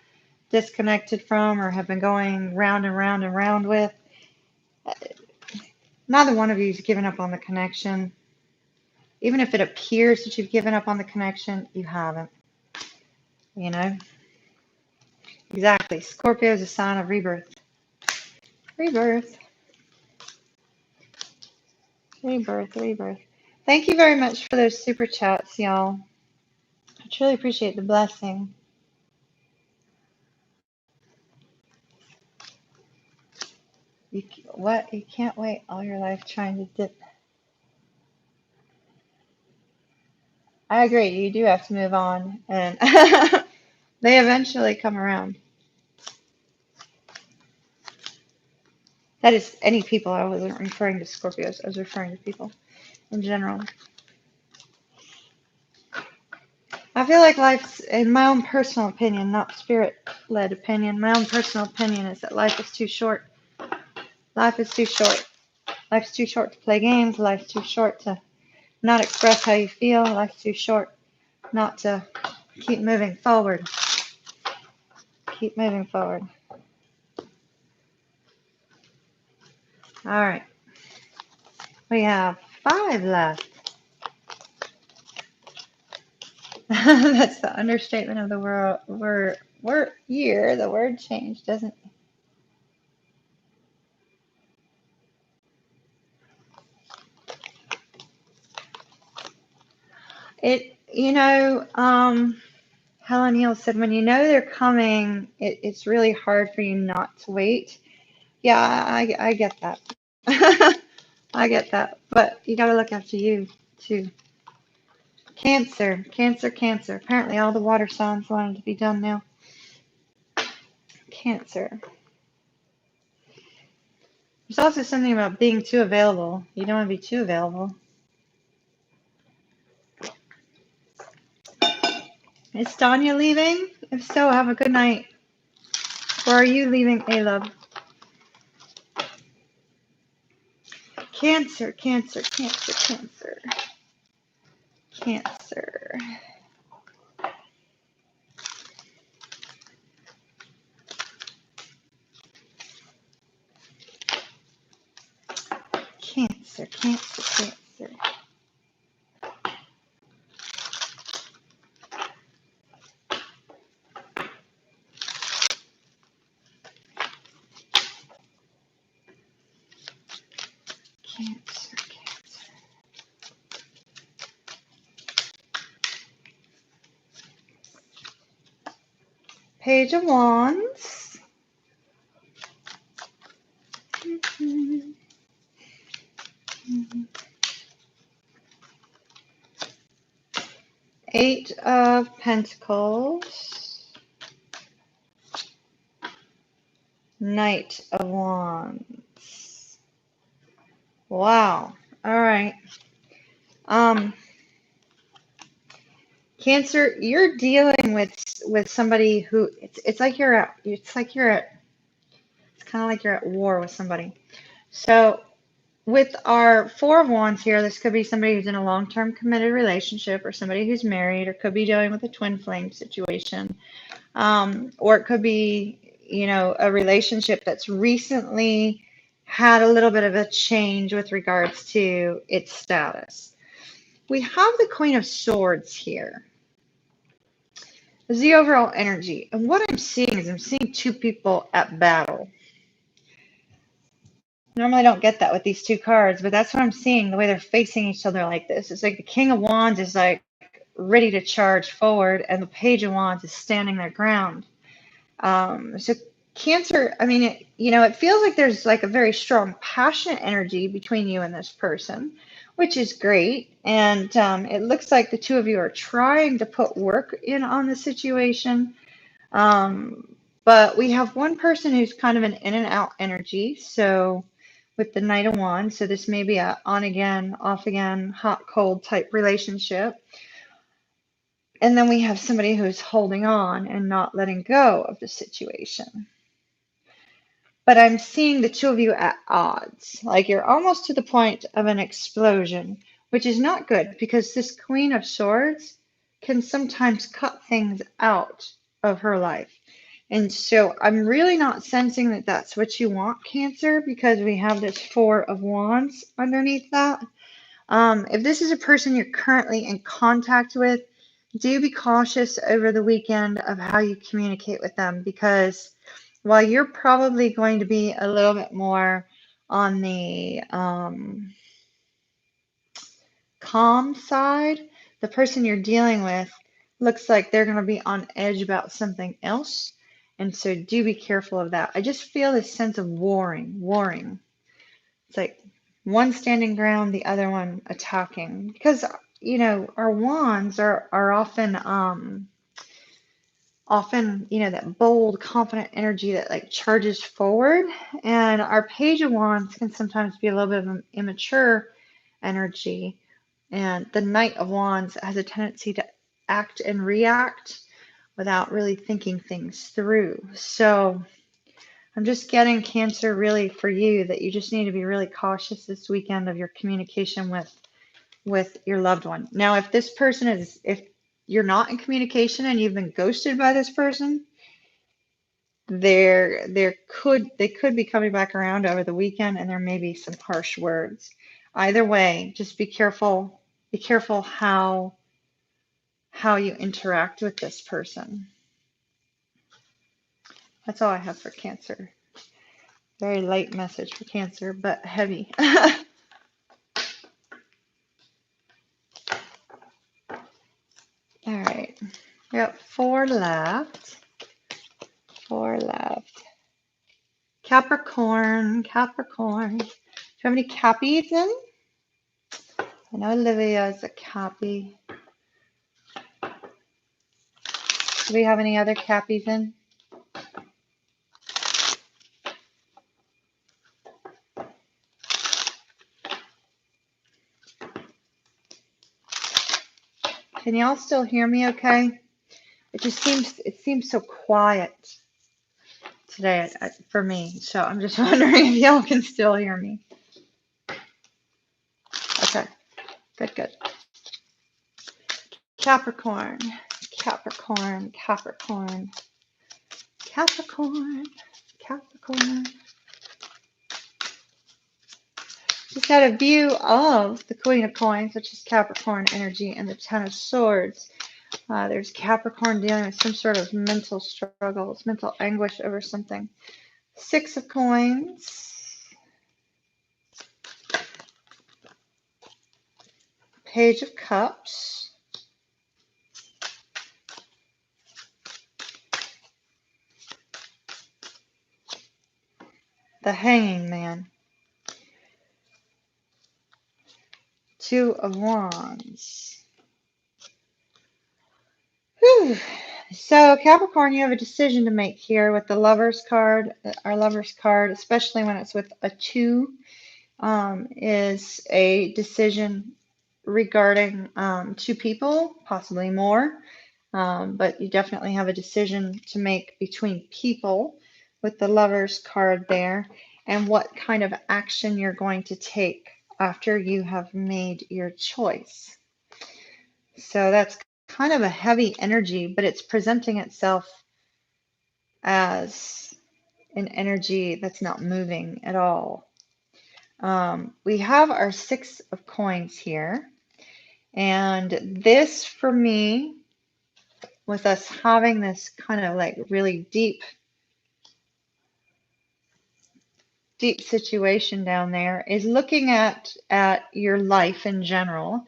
disconnected from or have been going round and round and round with, neither one of you has given up on the connection. Even if it appears that you've given up on the connection, you haven't. Exactly. Scorpio is a sign of rebirth. Rebirth. Thank you very much for those super chats, y'all. I truly appreciate the blessing. You can't wait all your life trying to dip. I agree. You do have to move on, and they eventually come around. That is any people. I wasn't referring to Scorpios. I was referring to people in general. I feel like life's, in my own personal opinion, not spirit-led opinion, my own personal opinion is that life is too short. Life is too short Life's too short to play games. Life's too short to not express how you feel. Life's too short not to keep moving forward. Keep moving forward. All right. We have 5 left. That's the understatement of the year. The word change doesn't. Helen Neal said, when you know they're coming, it's really hard for you not to wait. Yeah, I get that. I get that. But you got to look after you, too. Cancer, Cancer, Cancer. Apparently all the water signs wanted to be done now. Cancer. There's also something about being too available. You don't want to be too available. Is Tanya leaving? If so, have a good night. Or are you leaving, A-Love? Cancer, Cancer, Cancer, Cancer. Cancer. Cancer, Cancer, Cancer. Cancer, Cancer. Page of Wands. Eight of Pentacles. Knight of Wands. Wow. All right. Cancer, you're dealing with somebody who it's kind of like you're at war with somebody. So with our Four of Wands here, this could be somebody who's in a long-term committed relationship, or somebody who's married, or could be dealing with a twin flame situation, or it could be, a relationship that's recently had a little bit of a change with regards to its status. We have the Queen of Swords here. This is the overall energy. And what I'm seeing is I'm seeing two people at battle. Normally I don't get that with these two cards, but that's what I'm seeing, the way they're facing each other like this. It's like the King of Wands is like ready to charge forward, and the Page of Wands is standing their ground. So Cancer, I mean, it feels like there's like a very strong, passionate energy between you and this person, which is great. And it looks like the two of you are trying to put work in on the situation. But we have one person who's kind of an in and out energy. So with the Knight of Wands, so this may be a on again, off again, hot, cold type relationship. And then we have somebody who's holding on and not letting go of the situation. But I'm seeing the two of you at odds. Like you're almost to the point of an explosion, which is not good because this Queen of Swords can sometimes cut things out of her life. And so I'm really not sensing that that's what you want, Cancer, because we have this Four of Wands underneath that. If this is a person you're currently in contact with, do be cautious over the weekend of how you communicate with them, because while you're probably going to be a little bit more on the calm side, the person you're dealing with looks like they're going to be on edge about something else. And so do be careful of that. I just feel this sense of warring. It's like one standing ground, the other one attacking. Because, our wands are often, that bold, confident energy that like charges forward. And our Page of Wands can sometimes be a little bit of an immature energy. And the Knight of Wands has a tendency to act and react without really thinking things through. So I'm just getting Cancer really for you that you just need to be really cautious this weekend of your communication with your loved one. Now, if this person is, if you're not in communication and you've been ghosted by this person, they could be coming back around over the weekend and there may be some harsh words. Either way, just be careful. Be careful how you interact with this person. That's all I have for Cancer. Very light message for Cancer, but heavy. All right. We got 4 left. 4 left. Capricorn, Capricorn. Do you have any Cappies in? I know Olivia is a Cappy. Do we have any other Cappies in? Can y'all still hear me okay? It seems so quiet today for me. So I'm just wondering if y'all can still hear me. Okay, good, good. Capricorn, Capricorn, Capricorn, Capricorn, Capricorn. Just got a view of the Queen of Coins, which is Capricorn energy, and the Ten of Swords. There's Capricorn dealing with some sort of mental struggles, mental anguish over something. 6 of Coins. Page of Cups. The Hanging Man. 2 of Wands. Whew. So Capricorn, you have a decision to make here with the Lovers card. Our Lovers card, especially when it's with a 2, is a decision regarding 2 people, possibly more. But you definitely have a decision to make between people with the Lovers card there, and what kind of action you're going to take after you have made your choice. So that's kind of a heavy energy, but it's presenting itself as an energy that's not moving at all. We have our 6 of Coins here, and this for me, with us having this kind of like really deep situation down there, is looking at your life in general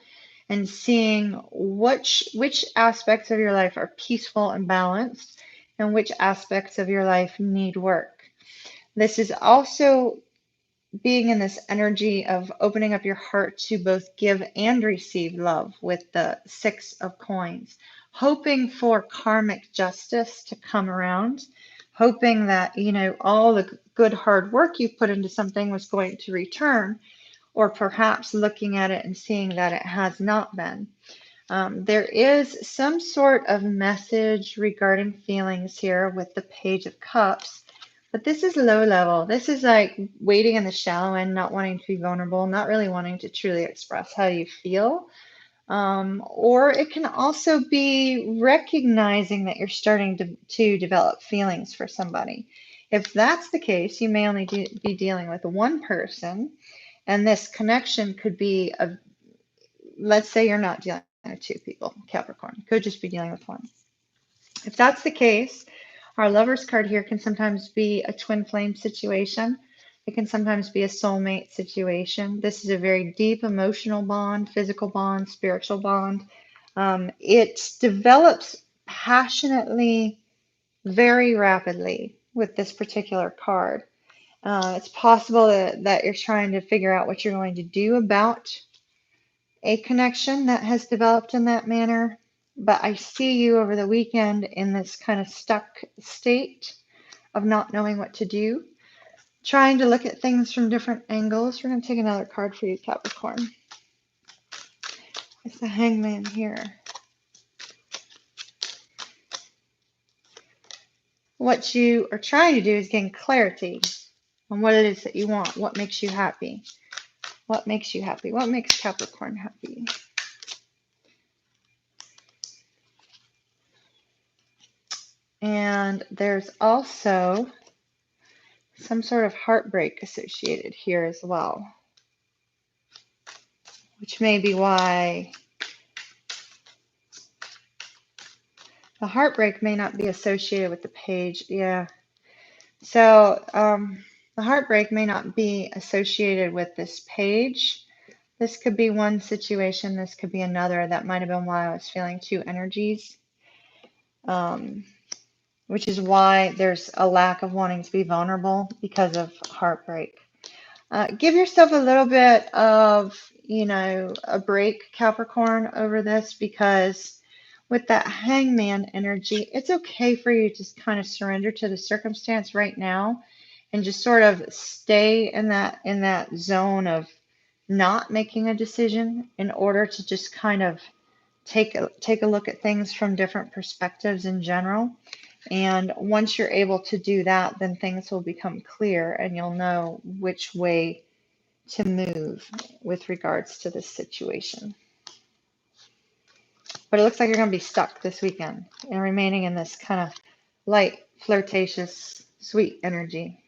and seeing which aspects of your life are peaceful and balanced and which aspects of your life need work. This is also being in this energy of opening up your heart to both give and receive love with the 6 of Coins, hoping for karmic justice to come around, hoping that, you know, all the good hard work you put into something was going to return, or perhaps looking at it and seeing that it has not been. There is some sort of message regarding feelings here with the Page of Cups, but this is low level. This is like waiting in the shallow end, not wanting to be vulnerable, not really wanting to truly express how you feel. Or it can also be recognizing that you're starting to develop feelings for somebody. If that's the case, you may only be dealing with one person, and this connection could be let's say you're not dealing with 2 people, Capricorn. You could just be dealing with 1. If that's the case, our Lovers card here can sometimes be a twin flame situation. It can sometimes be a soulmate situation. This is a very deep emotional bond, physical bond, spiritual bond. It develops passionately, very rapidly with this particular card. It's possible that you're trying to figure out what you're going to do about a connection that has developed in that manner. But I see you over the weekend in this kind of stuck state of not knowing what to do, trying to look at things from different angles. We're going to take another card for you, Capricorn. It's the Hangman here. what you are trying to do is gain clarity on what it is that you want, what makes you happy. What makes you happy? What makes Capricorn happy? And there's also some sort of heartbreak associated here as well, which may be why the heartbreak may not be associated with the page. Yeah. So the heartbreak may not be associated with this page. This could be one situation. This could be another. That might have been why I was feeling two energies, which is why there's a lack of wanting to be vulnerable because of heartbreak. Give yourself a little bit of, a break, Capricorn, over this, because with that hangman energy, it's okay for you to just kind of surrender to the circumstance right now and just sort of stay in that zone of not making a decision in order to just kind of take a look at things from different perspectives in general. And once you're able to do that, then things will become clear and you'll know which way to move with regards to this situation. But it looks like you're going to be stuck this weekend and remaining in this kind of light, flirtatious, sweet energy.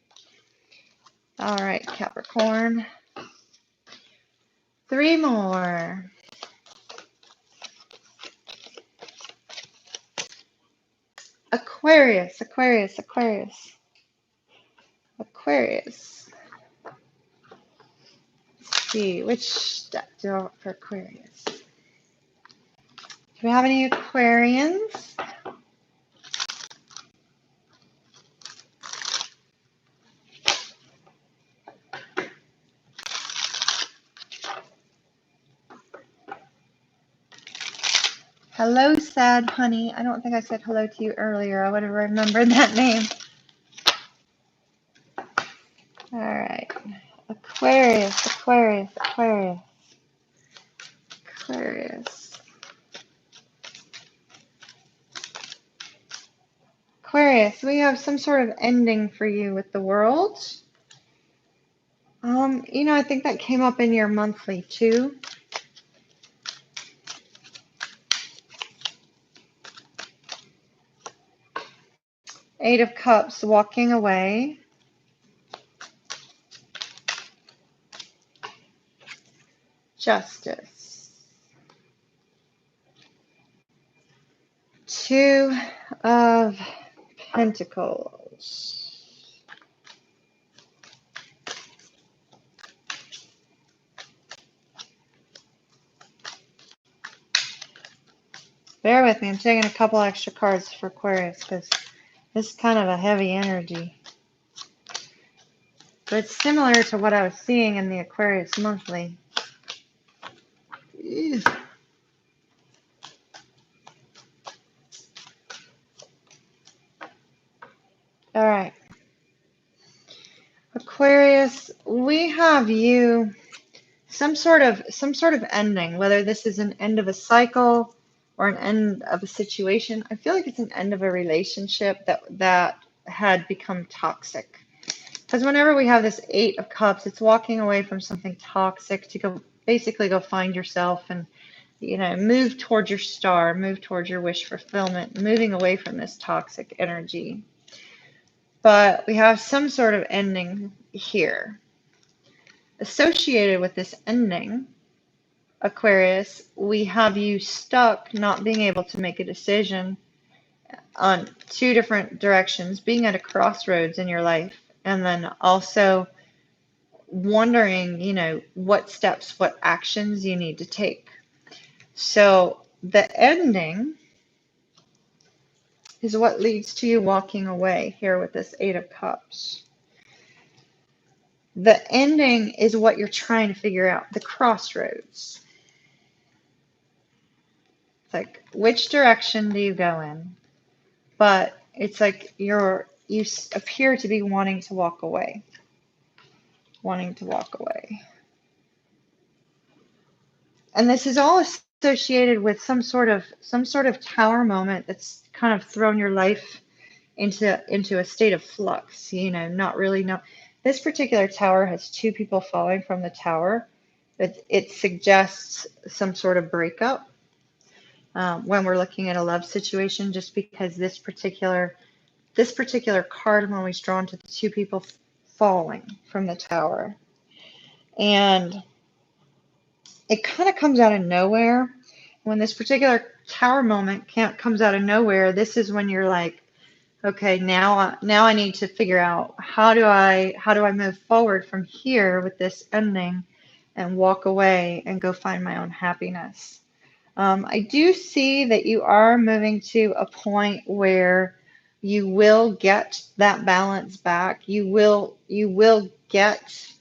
All right, Capricorn. 3 more. Aquarius, Aquarius, Aquarius. Aquarius. Let's see, which step do I want for Aquarius? Do we have any Aquarians? Hello, sad honey. I don't think I said hello to you earlier. I would have remembered that name. All right. Aquarius, Aquarius, Aquarius. Aquarius. Aquarius, we have some sort of ending for you with the world. I think that came up in your monthly too. Eight of Cups, walking away. Justice. Two of Pentacles. Bear with me. I'm taking a couple extra cards for Aquarius because this is kind of a heavy energy. But it's similar to what I was seeing in the Aquarius monthly. Ew. All right. Aquarius, we have you some sort of ending, whether this is an end of a cycle or an end of a situation. I feel like it's an end of a relationship that had become toxic. Because whenever we have this Eight of Cups, it's walking away from something toxic to basically go find yourself and move towards your star, move towards your wish fulfillment, moving away from this toxic energy. But we have some sort of ending here. Associated with this ending, Aquarius, we have you stuck not being able to make a decision on two different directions, being at a crossroads in your life, and then also wondering, what steps, what actions you need to take. So the ending is what leads to you walking away here with this Eight of Cups. The ending is what you're trying to figure out, the crossroads. It's like, which direction do you go in? But it's like you appear to be wanting to walk away. Wanting to walk away. And this is all associated with some sort of tower moment that's kind of thrown your life into a state of flux, you know, not really know. This particular tower has two people falling from the tower. It suggests some sort of breakup when we're looking at a love situation, just because this particular card I'm always drawn to the two people falling from the tower. And it kind of comes out of nowhere. When this particular tower moment comes out of nowhere, this is when you're like, okay, now I need to figure out how do I move forward from here with this ending and walk away and go find my own happiness. I do see that you are moving to a point where you will get that balance back. You will get,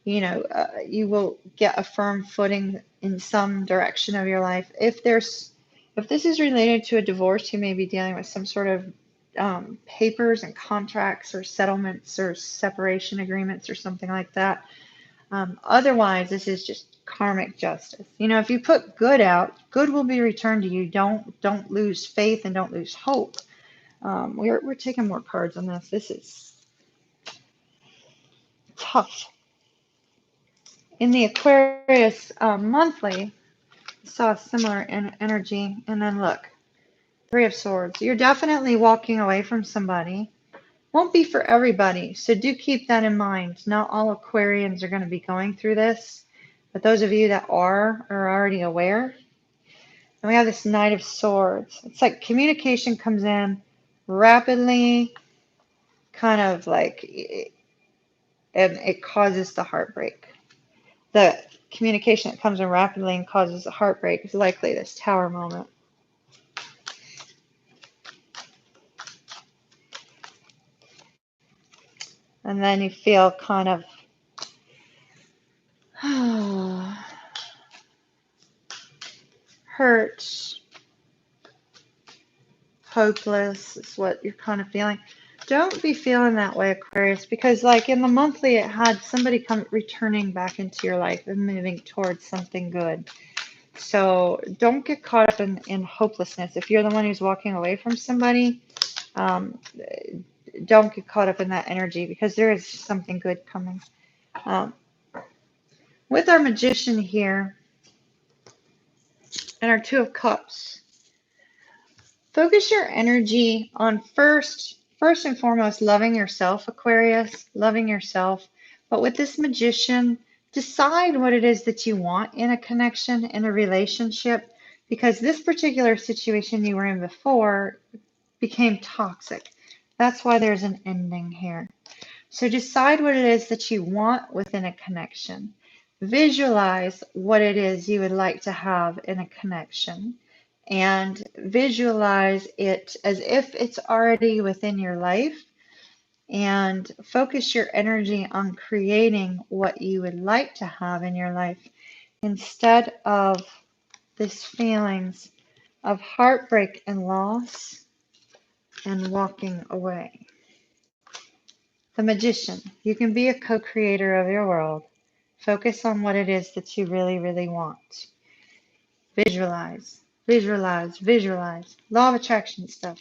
you will get a firm footing in some direction of your life. If this is related to a divorce, you may be dealing with some sort of papers and contracts or settlements or separation agreements or something like that. Otherwise, this is just karmic justice. You know, if you put good out, good will be returned to you. Don't lose faith and don't lose hope. We're taking more cards on this. This is tough. In the Aquarius monthly, I saw a similar energy, and then look, Three of Swords. You're definitely walking away from somebody. Won't be for everybody, so do keep that in mind. Not all Aquarians are going to be going through this, but those of you that are already aware. And we have this Knight of Swords. It's like communication comes in rapidly, kind of like, and it causes the heartbreak. The communication that comes in rapidly and causes the heartbreak is likely this Tower moment. And then you feel kind of hurt, hopeless is what you're kind of feeling. Don't be feeling that way, Aquarius, because like in the monthly, it had somebody come returning back into your life and moving towards something good. So don't get caught up in hopelessness. If you're the one who's walking away from somebody, don't get caught up in that energy, because there is something good coming. With our Magician here and our Two of Cups, focus your energy on first and foremost loving yourself, Aquarius, loving yourself. But with this Magician, decide what it is that you want in a connection, in a relationship, because this particular situation you were in before became toxic. That's why there's an ending here. So decide what it is that you want within a connection. Visualize what it is you would like to have in a connection, and visualize it as if it's already within your life, and focus your energy on creating what you would like to have in your life instead of these feelings of heartbreak and loss and walking away. The Magician. You can be a co-creator of your world. Focus on what it is that you really, really want. Visualize, visualize, visualize. Law of attraction stuff.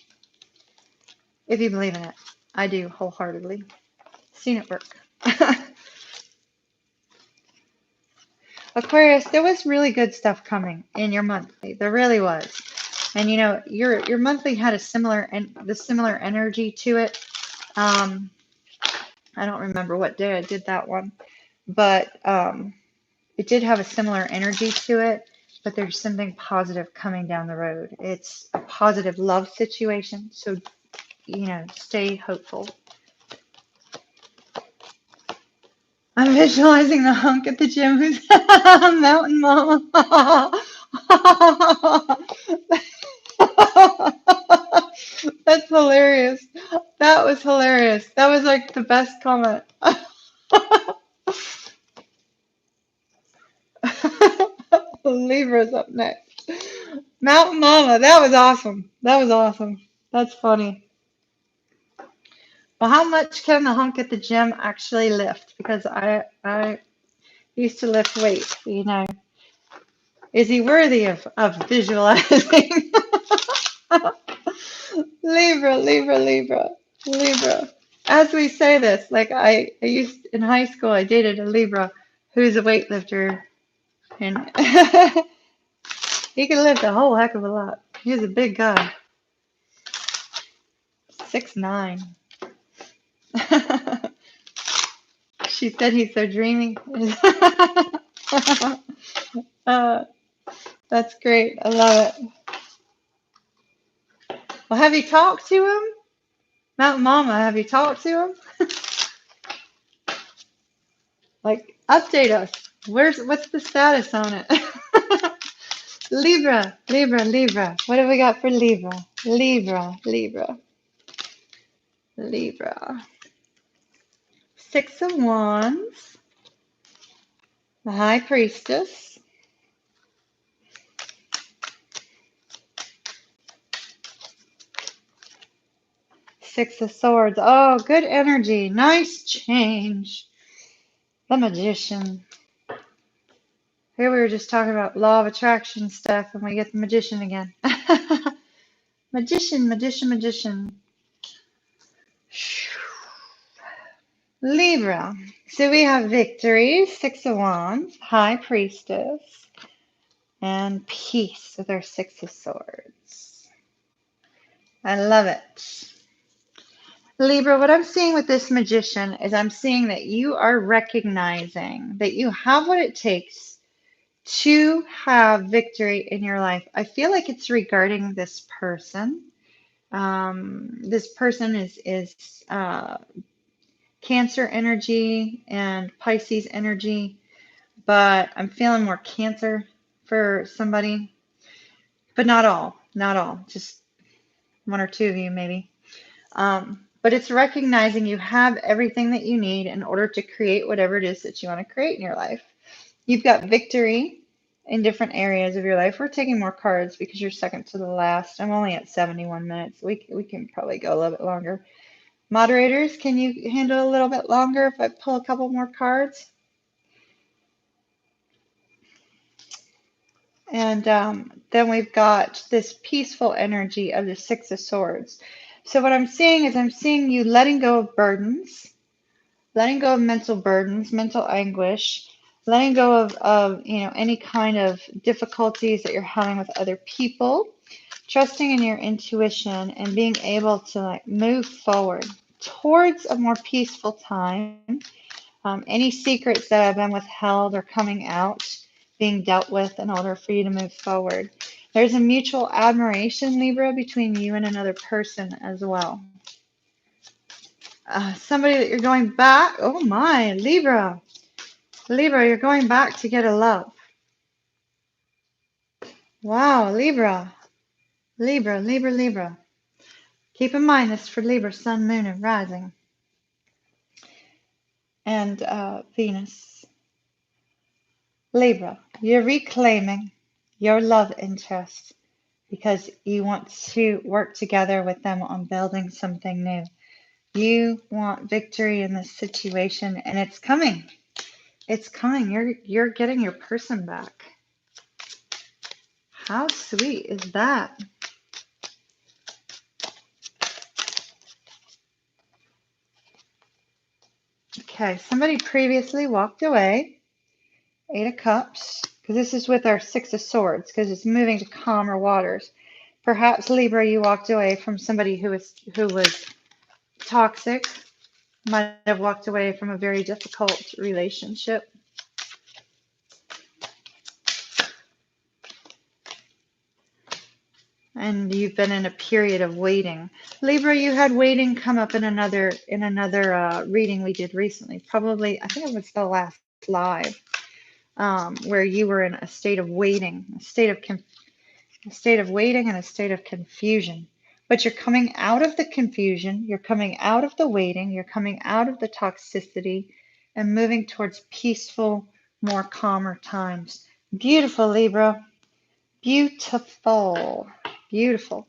If you believe in it. I do wholeheartedly. Seen it work. Aquarius, there was really good stuff coming in your monthly. There really was. And you know, your monthly had a similar energy to it. I don't remember what day I did that one, but it did have a similar energy to it, but there's something positive coming down the road. It's a positive love situation, so, you know, stay hopeful. I'm visualizing the hunk at the gym who's Mountain Mama. That's hilarious. That was hilarious. That was like the best comment. Libra's up next. Mountain Mama, that was awesome. That was awesome. That's funny. Well, how much can the hunk at the gym actually lift? Because I used to lift weights, you know. Is he worthy of visualizing? Libra, Libra, Libra, Libra. As we say this, like I used in high school, I dated a Libra who's a weightlifter, and he can lift a whole heck of a lot. He's a big guy, 6'9". She said he's so dreamy. uh, that's great. I love it. Well, have you talked to him? Mountain Mama, have you talked to him? Like, update us. What's the status on it? Libra, Libra, Libra. What have we got for Libra? Libra, Libra, Libra. 6 of Wands, the High Priestess, Six of Swords. Oh, good energy. Nice change. The Magician. Here we were just talking about law of attraction stuff, and we get the Magician again. Magician, Magician, Magician. Libra. So we have Victory, Six of Wands, High Priestess, and Peace with our Six of Swords. I love it. Libra, what I'm seeing with this Magician is I'm seeing that you are recognizing that you have what it takes to have victory in your life. I feel like it's regarding this person. This person is Cancer energy and Pisces energy, but I'm feeling more Cancer for somebody, but not all, not all, just one or two of you maybe. But it's recognizing you have everything that you need in order to create whatever it is that you want to create in your life. You've got victory in different areas of your life. We're taking more cards because you're second to the last. I'm only at 71 minutes. We can probably go a little bit longer. Moderators, can you handle a little bit longer if I pull a couple more cards? And then we've got this peaceful energy of the Six of Swords. So what I'm seeing is I'm seeing you letting go of burdens, letting go of mental burdens, mental anguish, letting go of any kind of difficulties that you're having with other people, trusting in your intuition and being able to like move forward towards a more peaceful time. Any secrets that have been withheld are coming out, being dealt with in order for you to move forward. There's a mutual admiration, Libra, between you and another person as well. Somebody that you're going back. Oh my, Libra. Libra, you're going back to get a love. Wow, Libra. Libra, Libra, Libra. Keep in mind this for Libra, Sun, Moon, and Rising. And Venus. Libra, you're reclaiming your love interest because you want to work together with them on building something new. You want victory in this situation, and it's coming. It's coming. You're getting your person back. How sweet is that? Okay, somebody previously walked away. 8 of Cups, because this is with our Six of Swords, because it's moving to calmer waters. Perhaps, Libra, you walked away from somebody who was toxic, might have walked away from a very difficult relationship. And you've been in a period of waiting. Libra, you had waiting come up in another reading we did recently. Probably, I think it was the last live, where you were in a state of waiting, a state of waiting and a state of confusion. But you're coming out of the confusion, you're coming out of the waiting, you're coming out of the toxicity and moving towards peaceful, more calmer times. Beautiful, Libra. Beautiful. Beautiful.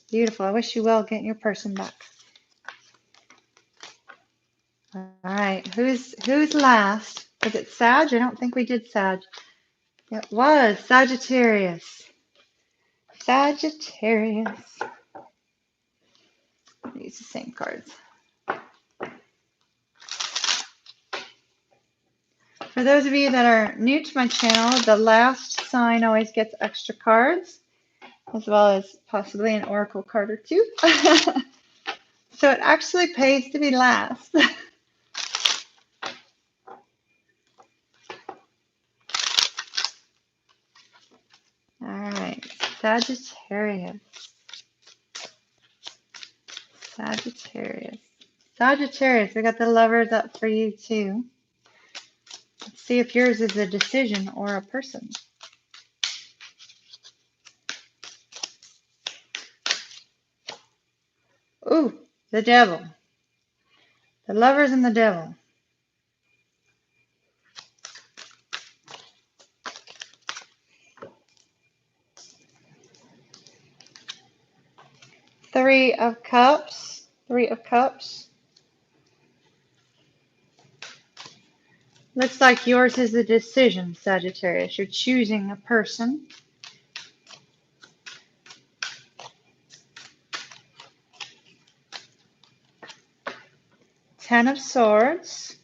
Beautiful. I wish you well getting your person back. All right. Who's last? Was it Sag? I don't think we did Sag. It was Sagittarius. Sagittarius. Use the same cards. For those of you that are new to my channel, the last sign always gets extra cards, as well as possibly an oracle card or two. So it actually pays to be last. All right, Sagittarius. Sagittarius. Sagittarius, we got the lovers up for you too. Let's see if yours is a decision or a person. Ooh, the devil. The lovers and the devil. Three of Cups. Three of Cups. Looks like yours is a decision, Sagittarius. You're choosing a person. Ten of Swords.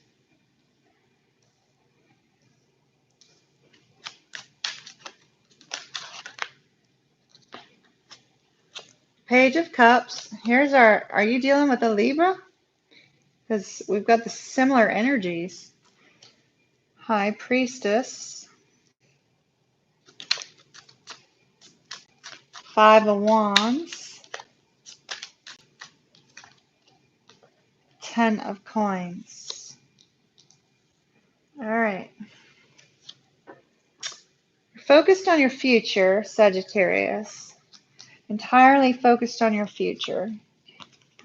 Page of Cups. Here's our, are you dealing with a Libra? Because we've got the similar energies. High Priestess. Five of Wands. Ten of Coins. All right. Focused on your future, Sagittarius. Entirely focused on your future.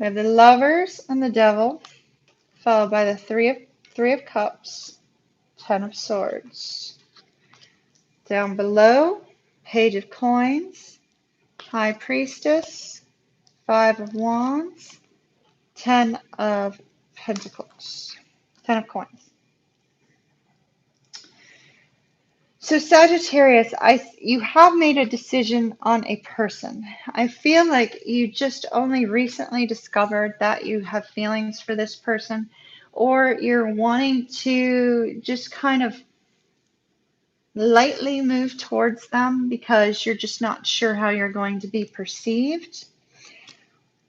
We have the Lovers and the Devil, followed by the Three of Cups, Ten of Swords. Down below, Page of Coins, High Priestess, Five of Wands, Ten of Pentacles, Ten of Coins. So Sagittarius, you have made a decision on a person. I feel like you just only recently discovered that you have feelings for this person, or you're wanting to just kind of lightly move towards them because you're just not sure how you're going to be perceived.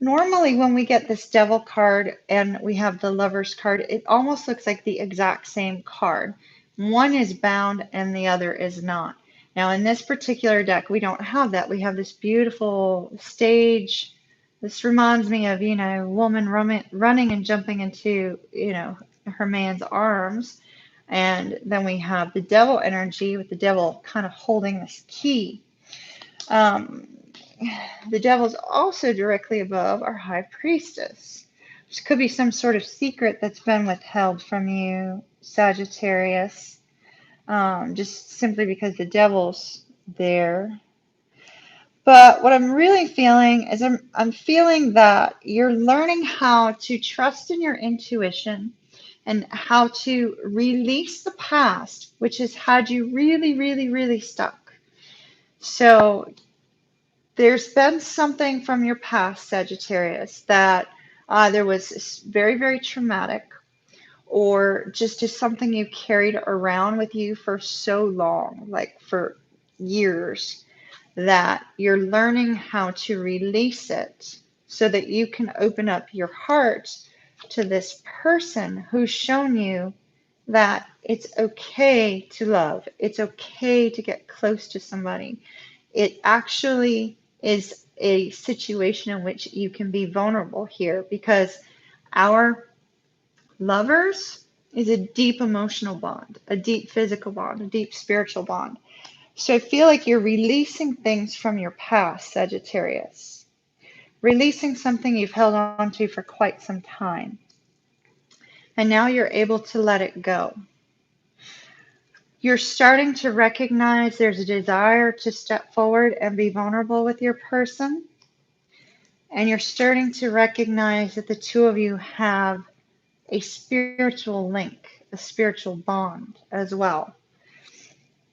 Normally when we get this Devil card and we have the Lovers card, it almost looks like the exact same card. One is bound and the other is not. Now in this particular deck, we don't have that. We have this beautiful stage. This reminds me of, woman running and jumping into, her man's arms. And then we have the Devil energy with the Devil kind of holding this key. The Devil's also directly above our High Priestess, which could be some sort of secret that's been withheld from you, Sagittarius, just simply because the Devil's there. But what I'm really feeling is I'm feeling that you're learning how to trust in your intuition and how to release the past, which has had you really, really, really stuck. So there's been something from your past, Sagittarius, that either was very, very traumatic or just is something you carried around with you for so long, like for years, that you're learning how to release it so that you can open up your heart to this person who's shown you that it's okay to love. It's okay to get close to somebody. It actually is a situation in which you can be vulnerable here because our lovers is a deep emotional bond, a deep physical bond, a deep spiritual bond. So I feel like you're releasing things from your past, Sagittarius, releasing something you've held on to for quite some time. And now you're able to let it go. You're starting to recognize there's a desire to step forward and be vulnerable with your person. And you're starting to recognize that the two of you have a spiritual link, a spiritual bond as well.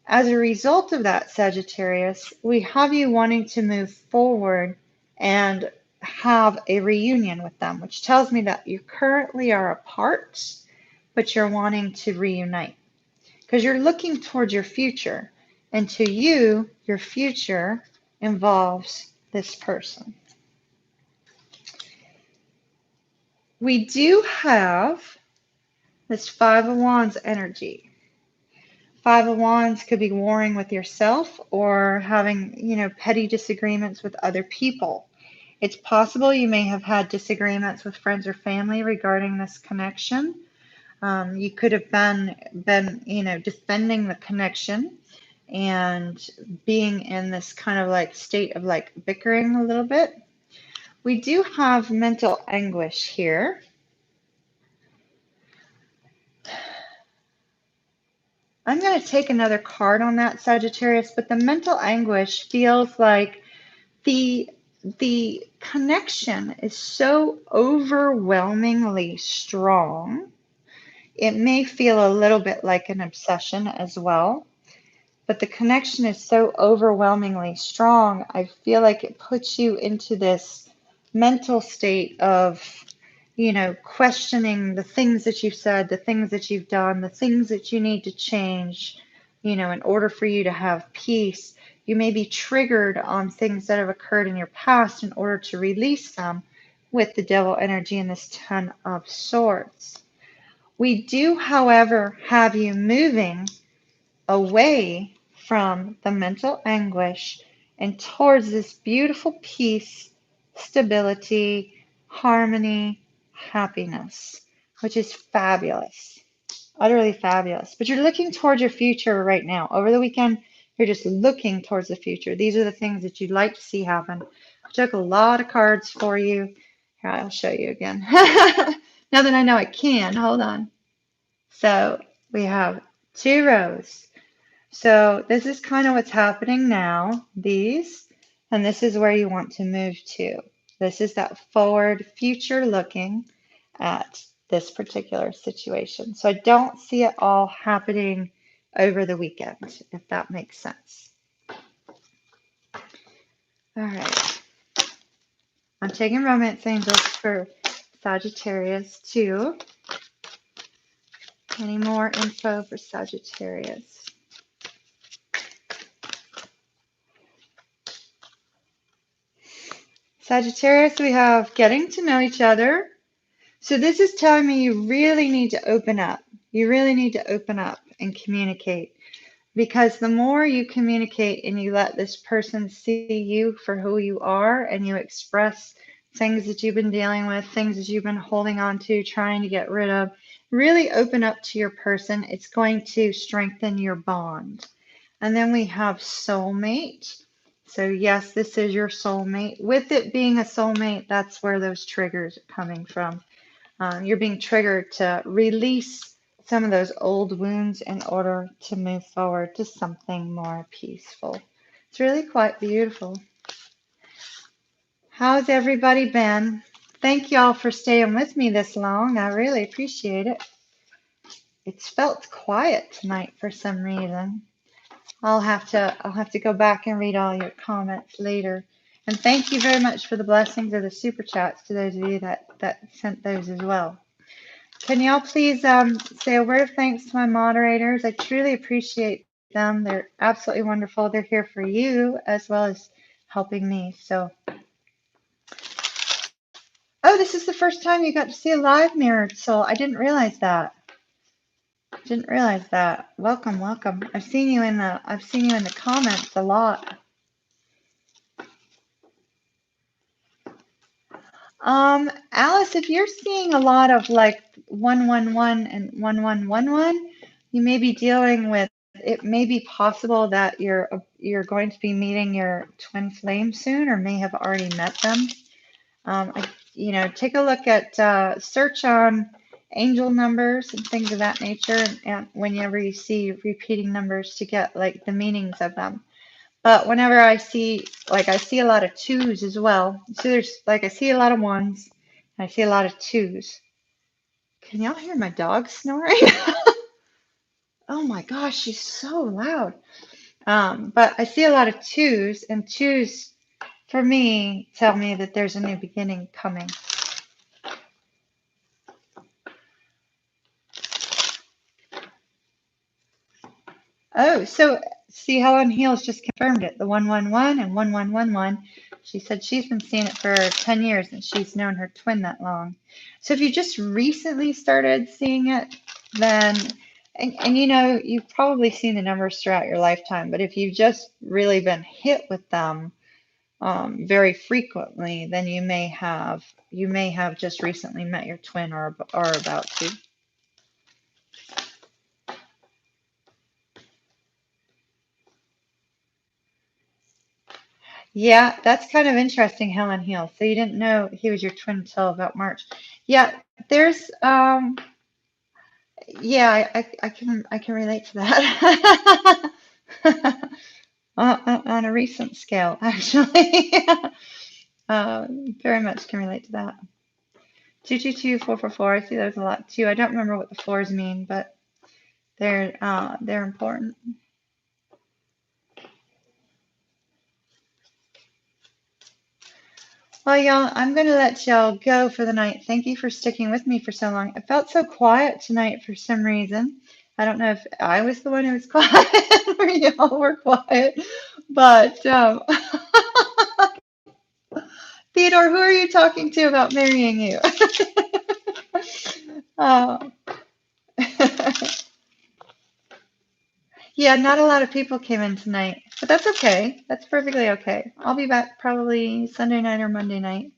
As a result of that, Sagittarius, we have you wanting to move forward and have a reunion with them, which tells me that you currently are apart, but you're wanting to reunite because you're looking towards your future. And to you, your future involves this person. We do have this Five of Wands energy. Five of Wands could be warring with yourself or having, petty disagreements with other people. It's possible you may have had disagreements with friends or family regarding this connection. You could have been, defending the connection and being in this kind of like state of like bickering a little bit. We do have mental anguish here. I'm going to take another card on that, Sagittarius, but the mental anguish feels like the connection is so overwhelmingly strong. It may feel a little bit like an obsession as well, but the connection is so overwhelmingly strong. I feel like it puts you into this mental state of, questioning the things that you've said, the things that you've done, the things that you need to change, in order for you to have peace. You may be triggered on things that have occurred in your past in order to release them with the devil energy and this 10 of swords. We do, however, have you moving away from the mental anguish and towards this beautiful peace, stability, harmony, happiness, which is fabulous, utterly fabulous. But you're looking towards your future right now. Over the weekend, you're just looking towards the future. These are the things that you'd like to see happen. I took a lot of cards for you. Here, I'll show you again. Now that I know I can, hold on. So we have 2 rows. So this is kind of what's happening now, these, and this is where you want to move to. This is that forward future looking at this particular situation. So I don't see it all happening over the weekend, if that makes sense. All right. I'm taking romance angels for Sagittarius too. Any more info for Sagittarius? Sagittarius, we have getting to know each other. So this is telling me you really need to open up. You really need to open up and communicate. Because the more you communicate and you let this person see you for who you are and you express things that you've been dealing with, things that you've been holding on to, trying to get rid of, really open up to your person. It's going to strengthen your bond. And then we have soulmate. So yes, this is your soulmate. With it being a soulmate, that's where those triggers are coming from. You're being triggered to release some of those old wounds in order to move forward to something more peaceful. It's really quite beautiful. How's everybody been? Thank y'all for staying with me this long. I really appreciate it. It's felt quiet tonight for some reason. I'll have to go back and read all your comments later. And thank you very much for the blessings of the super chats to those of you that sent those as well. Can y'all please say a word of thanks to my moderators? I truly appreciate them. They're absolutely wonderful. They're here for you as well as helping me. So, oh, this is the first time you got to see a live mirrored soul. I didn't realize that. Didn't realize that. Welcome, welcome. I've seen you in the comments a lot. Alice, if you're seeing a lot of like 111 and 1111, you may be dealing with, it may be possible that you're going to be meeting your twin flame soon or may have already met them. Take a look at, search on angel numbers and things of that nature, and whenever you see repeating numbers to get like the meanings of them. But whenever I see a lot of 2s as well. So there's I see a lot of 1s, and I see a lot of 2s. Can y'all hear my dog snoring? Oh my gosh, she's so loud. But I see a lot of 2s, and 2s for me, tell me that there's a new beginning coming. Oh, so see, Helen Heels just confirmed it. The 111 and 1111. She said she's been seeing it for 10 years and she's known her twin that long. So if you just recently started seeing it, then, and you know, you've probably seen the numbers throughout your lifetime, but if you've just really been hit with them very frequently, then you may have just recently met your twin or about to. Yeah, that's kind of interesting, Helen Hill. So you didn't know he was your twin until about March. Yeah, there's yeah, I can relate to that. On a recent scale, actually. Very much can relate to that. 222-444. I see there's a lot too. I don't remember what the fours mean, but they're important. Well, y'all, I'm going to let y'all go for the night. Thank you for sticking with me for so long. It felt so quiet tonight for some reason. I don't know if I was the one who was quiet or y'all were quiet, but Theodore, who are you talking to about marrying you? uh, yeah, not a lot of people came in tonight, but that's okay. That's perfectly okay. I'll be back probably Sunday night or Monday night.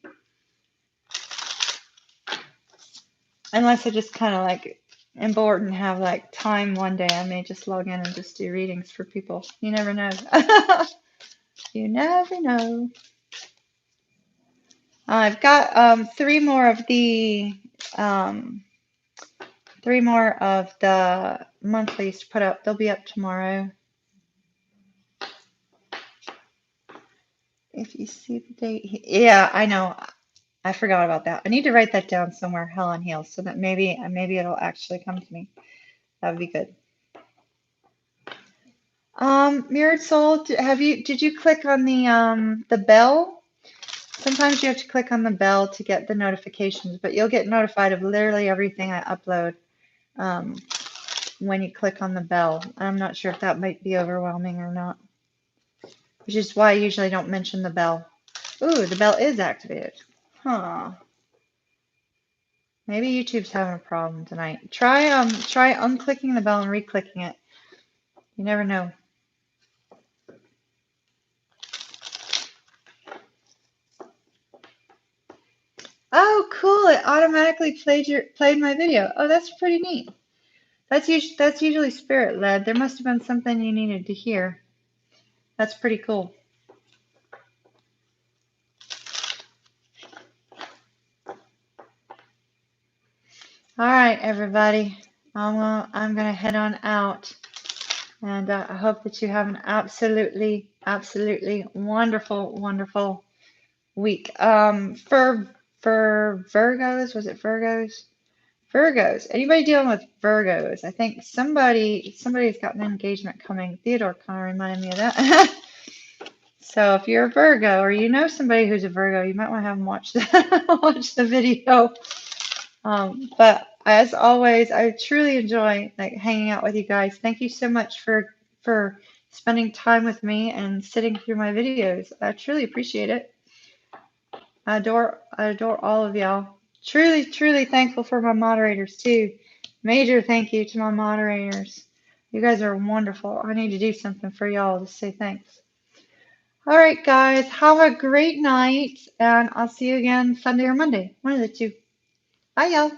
Unless I just kind of like am bored and have like time one day, I may just log in and just do readings for people. You never know. You never know. I've got three more of the monthlies to put up. They'll be up tomorrow. If you see the date, yeah, I know. I forgot about that. I need to write that down somewhere, Helen Heels, so that maybe it'll actually come to me. That would be good. Mirrored Soul, did you click on the bell? Sometimes you have to click on the bell to get the notifications, but you'll get notified of literally everything I upload when you click on the bell. I'm not sure if that might be overwhelming or not, which is why I usually don't mention the bell. Ooh, the bell is activated. Huh. Maybe YouTube's having a problem tonight. Try unclicking the bell and re-clicking it. You never know. Oh, cool! It automatically played my video. Oh, that's pretty neat. That's usually spirit led. There must have been something you needed to hear. That's pretty cool. All right, everybody. I'm gonna head on out, and I hope that you have an absolutely wonderful week. For Virgos, was it Virgos? Virgos. Anybody dealing with Virgos? I think somebody's got an engagement coming. Theodore kind of reminded me of that. So if you're a Virgo or you know somebody who's a Virgo, you might want to have them watch the video. But as always, I truly enjoy like hanging out with you guys. Thank you so much for spending time with me and sitting through my videos. I truly appreciate it. I adore all of y'all. Truly thankful for my moderators too. Major thank you to my moderators. You guys are wonderful. I need to do something for y'all to say thanks. All right, guys, have a great night, and I'll see you again Sunday or Monday. One of the two. Bye, y'all.